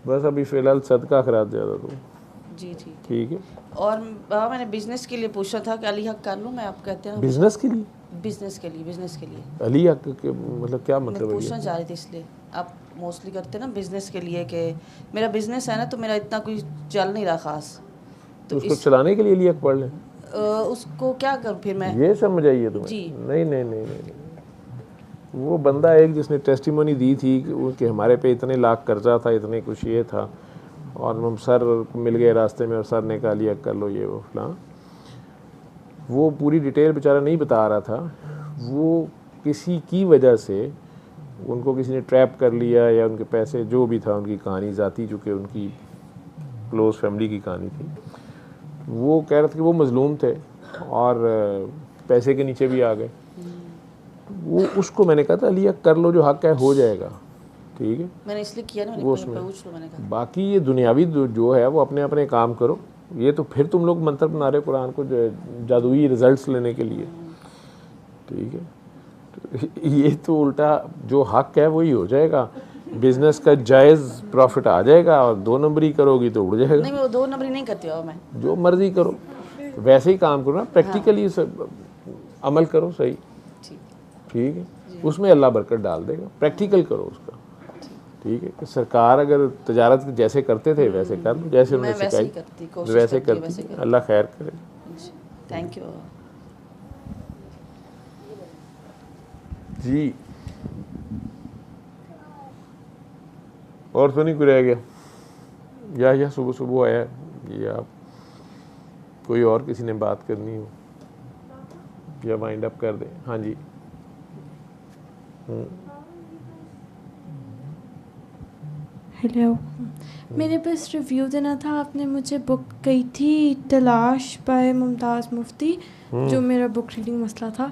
बस अभी फ़िलहाल सदका खैरात ज़्यादा दो। जी ठीक है। और बाबा मैंने बिजनेस के लिए पूछा था कि अली हक कर लूँ मैं, आप कहते हैं बिजनेस के लिए? बिजनेस के लिए अली हक के मतलब क्या मतलब है? पूछना चाह रही थी, इसलिए आप मोस्टली करते हैं ना बिजनेस के लिए, कि मेरा बिजनेस है ना तो मेरा इतना कोई चल नहीं रहा ख़ास, तो उसको चलाने के लिए अली हक पढ़ लें। उसको क्या करूँ फिर मैं? ये समझ आइए तुम्हें? जी नहीं, वो बंदा एक जिसने टेस्टिमोनी दी थी कि हमारे पे इतने लाख कर्जा था, इतने कुछ ये था, और हम सर मिल गए रास्ते में और सर ने कहा लिया कर लो ये वो फलां। वो पूरी डिटेल बेचारा नहीं बता रहा था। वो किसी की वजह से उनको किसी ने ट्रैप कर लिया या उनके पैसे जो भी था, उनकी कहानी ज़ाती चूँकि उनकी क्लोज़ फैमिली की कहानी थी, वो कह रहे थे कि वो मज़लूम थे और पैसे के नीचे भी आ गए। वो उसको मैंने कहा था अलिया कर लो जो हक है, हो जाएगा, ठीक है। मैंने इसलिए किया ना, वो उसमें बाकी ये दुनियावी जो है वो अपने अपने काम करो। ये तो फिर तुम लोग मंत्र बना रहे हो कुरान को जादुई रिजल्ट्स लेने के लिए, ठीक है। तो ये तो उल्टा जो हक है वही हो जाएगा, बिजनेस का जायज़ प्रॉफिट आ जाएगा और 2 नंबरी करोगी तो उड़ जाएगा। नहीं, मैं 2 नंबरी नहीं करती हूँ, मैं जो मर्जी करो वैसे ही काम करो ना, प्रैक्टिकली अमल करो, सही, ठीक है। उसमें अल्लाह बरकत डाल देगा, प्रैक्टिकल करो उसका, ठीक है। कि सरकार अगर तजारत जैसे करते थे वैसे कर लो, जैसे उन्होंने सिखाई वैसे करती, अल्लाह खैर करे। थैंक यू जी। और तो नहीं कुछ रह गया या सुबह सुबह आया या कोई और किसी ने बात करनी हो या वाइंड अप कर दे? हाँ जी। हेलो, मेरे पास रिव्यू देना था। आपने मुझे बुक कही थी तलाश बाय मुमताज़ मुफ्ती, जो मेरा बुक रीडिंग मसला था।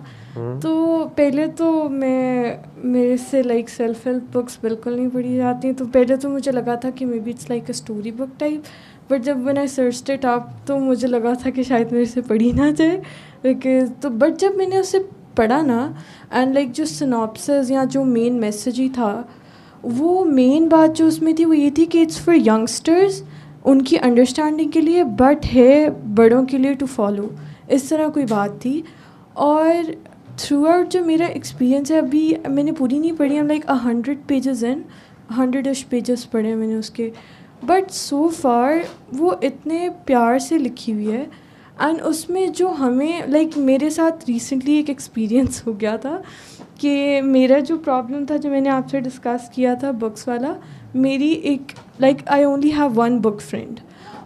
तो पहले तो मेरे से लाइक सेल्फ हेल्प बुक्स बिल्कुल नहीं पढ़ी जाती हैं, तो पहले तो मुझे लगा था कि may be it's like a story book type, but जब मैंने सर्च इट अप तो मुझे लगा था कि शायद मेरे से पढ़ी ना जाए, बिकॉज तो बट जब मैंने उसे पढ़ा ना एंड लाइक जो सिनॉप्सिस या जो मेन मैसेज ही था, वो मेन बात जो उसमें थी वो ये थी कि इट्स फॉर यंगस्टर्स, उनकी अंडरस्टैंडिंग के लिए, बट है बड़ों के लिए टू फॉलो, इस तरह कोई बात थी। और थ्रू आउट जो मेरा एक्सपीरियंस है, अभी मैंने पूरी नहीं पढ़ी, हम like 100 pages in, 100-ish pages पढ़े मैंने उसके, बट सो फार वो इतने प्यार से लिखी हुई है। एंड उसमें जो हमें लाइक मेरे साथ रिसेंटली एक एक्सपीरियंस हो गया था कि मेरा जो प्रॉब्लम था, जो मैंने आपसे डिस्कस किया था बुक्स वाला, मेरी एक like I only have 1 book friend,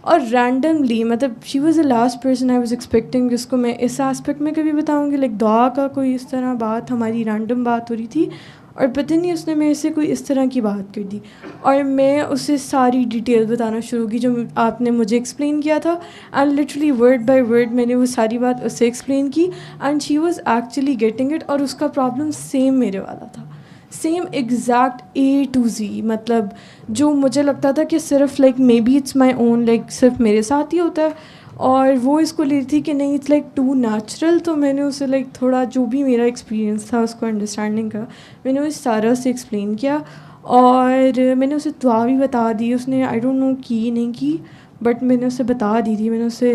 और रैंडमली मतलब she was the last person I was expecting, जिसको मैं इस एस्पेक्ट में कभी बताऊंगी, लाइक दुआ का कोई इस तरह बात, हमारी रैंडम बात हो रही थी, और पता नहीं उसने मेरे से कोई इस तरह की बात कर दी, और मैं उसे सारी डिटेल बताना शुरू की जो आपने मुझे एक्सप्लेन किया था, and literally word by word मैंने वो सारी बात उससे एक्सप्लेन की, and she was actually getting it, और उसका प्रॉब्लम सेम मेरे वाला था, same exact A to Z। मतलब जो मुझे लगता था कि सिर्फ like may be it's my own, like सिर्फ मेरे साथ ही होता है, और वो इसको ले रही थी कि नहीं इट्स लाइक टू नेचुरल। तो मैंने उसे लाइक थोड़ा जो भी मेरा एक्सपीरियंस था उसको अंडरस्टैंडिंग का, मैंने उस सारा से एक्सप्लेन किया, और मैंने उसे दुआ भी बता दी। उसने आई डोंट नो की नहीं की, बट मैंने उसे बता दी थी, मैंने उसे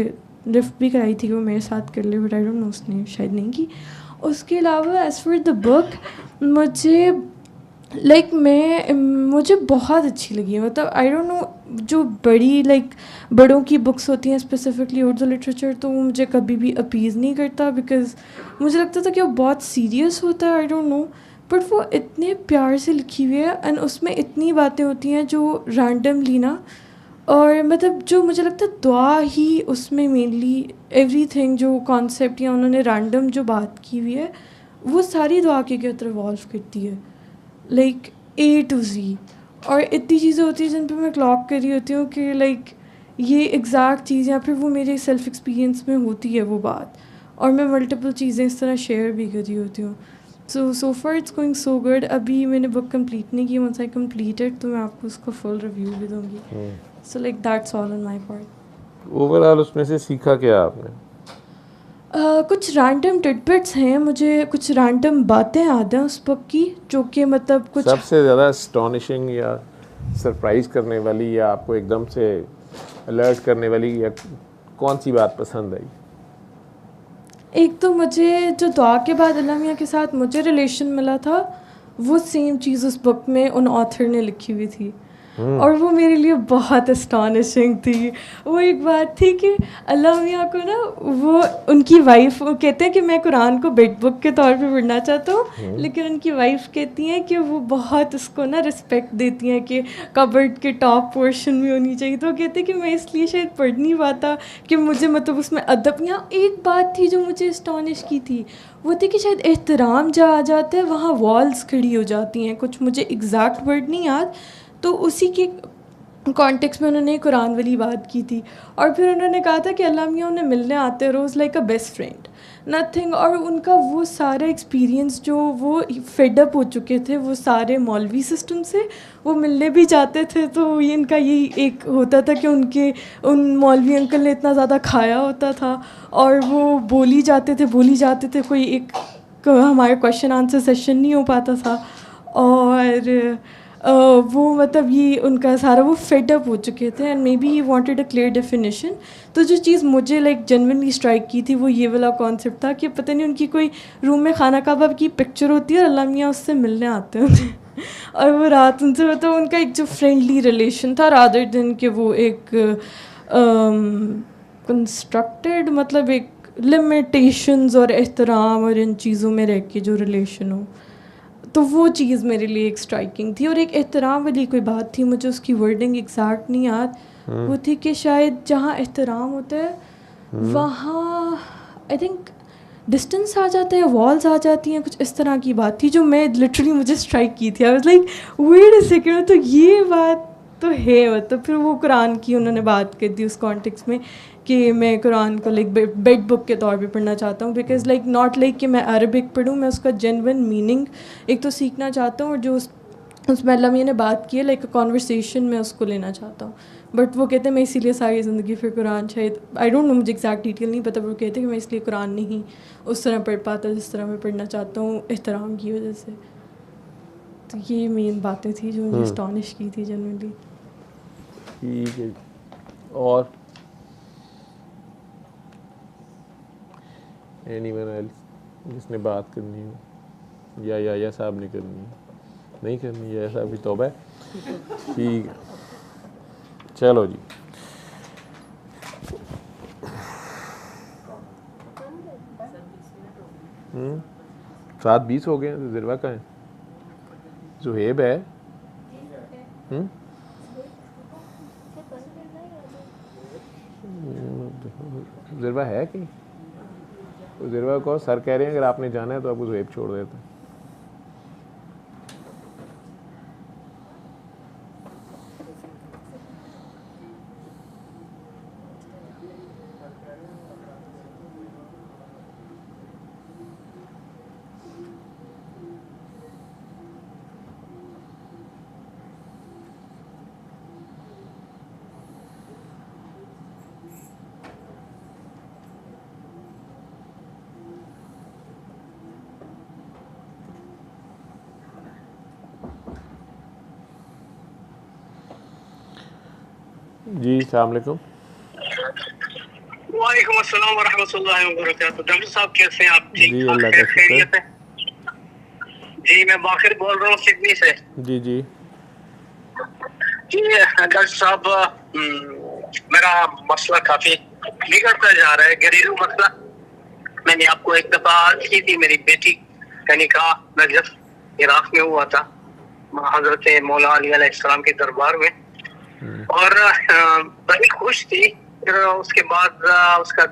लिफ्ट भी कराई थी कि वो मेरे साथ कर ले, बट आई डोंट नो उसने शायद नहीं की। उसके अलावा एज़ फॉर द बुक, मुझे बहुत अच्छी लगी है। मतलब आई डोंट नो, जो बड़ों की बुक्स होती हैं स्पेसिफिकली उर्दू लिटरेचर, तो वो मुझे कभी भी अपीज़ नहीं करता, बिकॉज मुझे लगता था कि वो बहुत सीरियस होता है, आई डोंट नो, बट वो इतने प्यार से लिखी हुई है, एंड उसमें इतनी बातें होती हैं जो रैंडमली ना, और मतलब जो मुझे लगता है दुआ ही उसमें मेनली एवरीथिंग, जो कॉन्सेप्ट या उन्होंने रैंडम जो बात की हुई है वो सारी दुआ के ऊपर इवॉल्व करती है, लाइक A to Z। और इतनी चीज़ें होती हैं जिन पर मैं क्लॉक कर रही होती हूँ कि लाइक ये एग्जैक्ट चीज़, या फिर वो मेरे सेल्फ एक्सपीरियंस में होती है वो बात, और मैं मल्टीपल चीज़ें इस तरह शेयर भी कर रही होती हूँ। So far it's going so good. अभी मैंने बुक कंप्लीट नहीं की, वंस आई कंप्लीटेड तो मैं आपको उसका फुल रिव्यू भी दूँगी। So like that's all on my part. Overall उसमें से सीखा क्या आपने? कुछ रैंडम टिडबिट्स हैं, मुझे कुछ रैंडम बातें याद हैं उस बुक की, जो कि मतलब कुछ सबसे ज़्यादा एस्टोनिशिंग या सरप्राइज़ करने वाली या आपको एकदम से अलर्ट करने वाली या कौन सी बात पसंद आई? एक तो मुझे जो दुआ के बाद अल्लाह मियाँ के साथ मुझे रिलेशन मिला था, वो सेम चीज़ उस बुक में उन ऑथर ने लिखी हुई थी। और वो मेरे लिए बहुत अस्टॉनिशिंग थी। वो एक बात थी कि अल्लाह मियाँ को ना वो उनकी वाइफ वो कहते हैं कि मैं कुरान को बेड बुक के तौर पे पढ़ना चाहता हूँ, लेकिन उनकी वाइफ कहती हैं कि वो बहुत उसको ना रिस्पेक्ट देती हैं कि कबर्ड के टॉप पोर्शन में होनी चाहिए। तो कहते हैं कि मैं इसलिए शायद पढ़ नहीं पाता कि मुझे मतलब उसमें अदब। यहाँ एक बात थी जो मुझे अस्टॉनिश की थी, वो थी कि शायद एहतराम जहाँ आ जाता है वहाँ वॉल्स खड़ी हो जाती हैं। कुछ मुझे एग्जैक्ट वर्ड नहीं याद, तो उसी के कॉन्टेक्स्ट में उन्होंने कुरान वाली बात की थी। और फिर उन्होंने कहा था कि अल्लाह मियाँ उन्हें मिलने आते रोज़ like a best friend nothing. और उनका वो सारा एक्सपीरियंस जो वो फेडअप हो चुके थे वो सारे मौलवी सिस्टम से, वो मिलने भी जाते थे। तो ये इनका यही एक होता था कि उन मौलवी अंकल ने इतना ज़्यादा खाया होता था और वो बोली जाते थे कोई एक हमारे क्वेश्चन आंसर सेशन नहीं हो पाता था। और वो मतलब ये उनका सारा वो फेडअप हो चुके थे and may be he wanted a clear definition. तो जो चीज़ मुझे लाइक जेन्युइनली स्ट्राइक की थी वो ये वाला कॉन्सेप्ट था कि पता नहीं उनकी कोई रूम में खाना कबाब की पिक्चर होती है और अल्लाह मियाँ उससे मिलने आते होते और वो रात उनसे मतलब उनका एक जो फ्रेंडली रिलेशन था रादर देन कि वो एक कंस्ट्रक्टेड मतलब एक लिमिटेशंस और एहतराम और इन चीज़ों में रह के जो रिलेशन हो। तो वो चीज़ मेरे लिए एक स्ट्राइकिंग थी। और एक एहतराम वाली कोई बात थी, मुझे उसकी वर्डिंग एग्जैक्ट नहीं याद, वो थी कि शायद जहाँ एहतराम होता है वहाँ आई थिंक डिस्टेंस आ जाता है, वॉल्स आ जाती हैं, कुछ इस तरह की बात थी जो मैं लिटरली मुझे स्ट्राइक की थी। I was like wait a second, तो ये बात तो है। मतलब फिर वो कुरान की उन्होंने बात कर दी उस कॉन्टेक्स्ट में कि मैं कुरान को लाइक बेड बुक के तौर पे पढ़ना चाहता हूँ, बिकॉज लाइक नॉट लाइक कि मैं अरबिक पढ़ूँ, मैं उसका जेन्युइन मीनिंग एक तो सीखना चाहता हूँ और जो उसमें अल्लाह मियाँ ने बात की है लाइक कॉन्वर्सेशन में उसको लेना चाहता हूँ। बट वो कहते हैं मैं इसीलिए सारी ज़िंदगी फिर कुरान शायद आई डोंट नो, मुझे एग्जैक्ट डिटेल नहीं पता, वो कहते हैं कि मैं इसलिए कुरान नहीं उस तरह पढ़ पाता जिस तरह मैं पढ़ना चाहता हूँ एहतराम की वजह से। तो ये मेन बातें थी जो मुझे अस्टॉनिश की थी जनरली। ठीक है, और एनीवन एल्स जिसने बात करनी हो, या साहब ने करनी है, नहीं करनी है साहब की तौबा है। ठीक है, चलो जी। हम्म, 7:20 हो गए हैं। ज़िरवा का है, जुहेब है। ज़िरवा है कि ज़िरवा को सर कह रहे हैं अगर आपने जाना है तो आपको जुहेब छोड़ देते हैं। जी अस्सलाम वालेकुम। वालेकुम अस्सलाम व रहमतुल्लाहि व बरकातहू। डॉक्टर साहब कैसे हैं आप? जी अल्लाह का खैरियत है? जी मैं बाखिर बोल रहा हूँ सिडनी से। जी जी जी डॉक्टर साहब, मेरा मसला काफी बिगड़ता जा रहा है, घरेलू मसला। मैंने आपको एक दफा की थी, मेरी बेटी का निकाह नजफ इराक में हुआ था हजरत मौला अली अलैहिस्सलाम के दरबार में, और बड़ी खुश थी। फिर उसके बाद उसका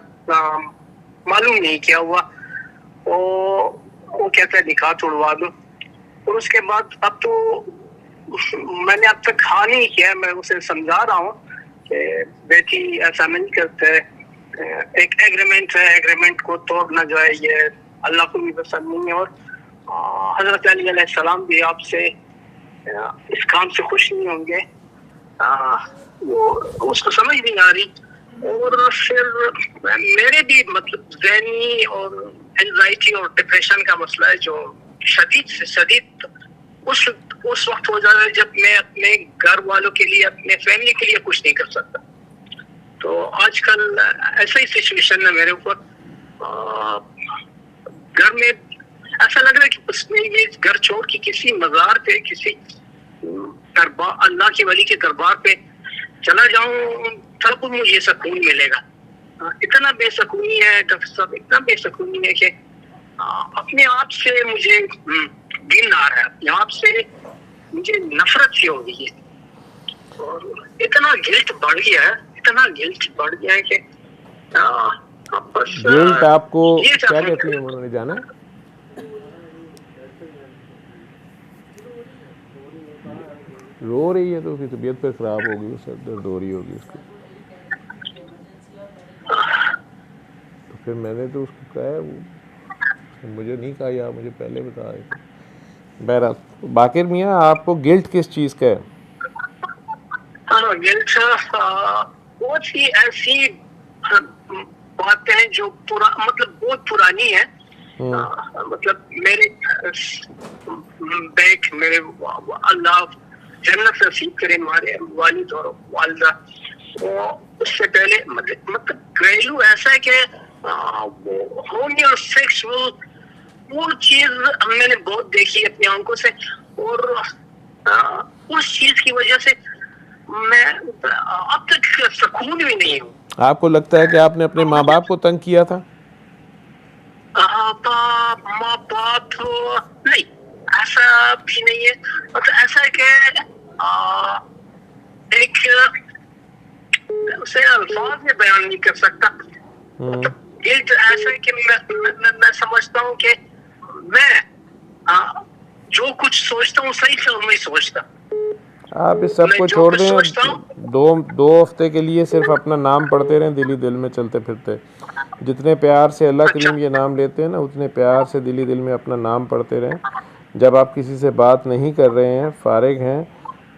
मालूम नहीं क्या हुआ, वो कहता है निकाह तोड़वा दो। और उसके बाद अब तो मैंने अब तक हाँ नहीं किया, मैं उसे समझा रहा हूँ कि बेटी ऐसा नहीं करते, एक एग्रीमेंट है, एग्रीमेंट को तोड़ना जो है ये अल्लाह को भी पसंद नहीं है। और हजरत अली अलैहिस्सलाम भी आपसे इस काम से खुश नहीं होंगे। वो उसको समझ नहीं आ रही। और फिर मेरे भी मतलब ज़हनी और एंजाइटी और डिप्रेशन का मसला है जो शदीद से शदीद उस वक्त हो जाता है जब मैं अपने घर वालों के लिए, अपने फैमिली के लिए कुछ नहीं कर सकता। तो आजकल ऐसा ही सिचुएशन है मेरे ऊपर। घर में ऐसा लग रहा है कि उसने ये घर छोड़ के किसी मज़ार पे, किसी दरबार, अल्लाह के वली के दरबार पे चला जाऊं तब मुझे सुकून मिलेगा। इतना बेसुकूनी है डॉक्टर साहब, इतना बेसुकूनी है कि अपने आप से मुझे घिन आ रहा है, अपने आप से मुझे नफरत सी हो गई है और इतना गिल्ट बढ़ गया है, इतना गिल्ट बढ़ गया है कि बस गिल्ट आपको ये क्या कहती है उन्होंने जाना? रो रही है तो उसकी तबीयत पे खराब होगी, सर दर्द हो रही होगी उसको। तो फिर मैंने तो उसको कहा है, वो मुझे नहीं कहा यार, मुझे पहले बता रहे थे। बहरहाल बाकिर मियाँ, आपको गिल्ट किस चीज़ का है? हाँ, गिल्ट बहुत ही ऐसी बातें हैं जो मतलब बहुत पुरानी है। मतलब मेरे बैक मेरे अल्लाह जन्नत नसीब करे हमारे वालिद और वालिदा, वो उससे पहले मतलब घरेलू ऐसा है कि वो होमोसेक्सुअल वो चीज मैंने बहुत देखी अपनी आंखों से और उस चीज की वजह से मैं अब तक सुकून भी नहीं हूँ। आपको लगता है कि आपने अपने माँ बाप को तंग किया था? माँ बाप नहीं, ऐसा भी नहीं है। मतलब ऐसा है कि एक उसे अल्फाज में बयान नहीं कर सकता। गिल्ट ऐसा है कि मैं समझता हूँ कि मैं जो कुछ सोचता हूँ सही से नहीं सोचता। आप इस सब को छोड़ दें, दो हफ्ते के लिए सिर्फ अपना नाम पढ़ते रहें दिली दिल में चलते फिरते। जितने प्यार से अल्लाह करीम ये नाम लेते हैं ना, उतने प्यार से दिली दिल में अपना नाम पढ़ते रहें। जब आप किसी से बात नहीं कर रहे हैं, फारिग हैं,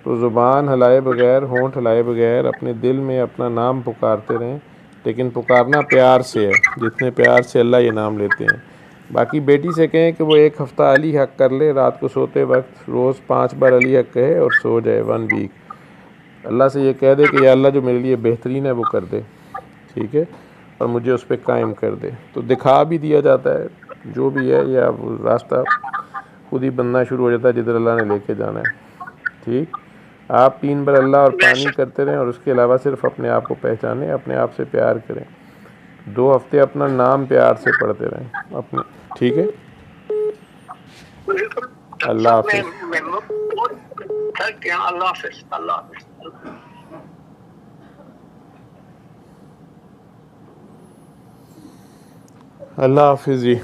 तो ज़ुबान हिलाए बगैर, होंठ हिलाए बगैर अपने दिल में अपना नाम पुकारते रहें, लेकिन पुकारना प्यार से है, जितने प्यार से अल्लाह ये नाम लेते हैं। बाकी बेटी से कहें कि वो 1 हफ़्ता अली हक कर ले, रात को सोते वक्त रोज़ 5 बार अली हक कहे और सो जाए 1 वीक। अल्लाह से ये कह दे कि या अल्लाह जो मेरे लिए बेहतरीन है वो कर दे, ठीक है, और मुझे उस पर कायम कर दे। तो दिखा भी दिया जाता है जो भी है, या रास्ता खुद ही बनना शुरू हो जाता है जिधर अल्लाह ने लेके जाना है। ठीक, आप 3 बार अल्लाह और पानी करते रहें और उसके अलावा सिर्फ अपने आप को पहचानें, अपने आप से प्यार करें। 2 हफ्ते अपना नाम प्यार से पढ़ते रहें अपने, ठीक है। अल्लाह हाफ़िज़। अल्लाह हाफ़िज़ जी।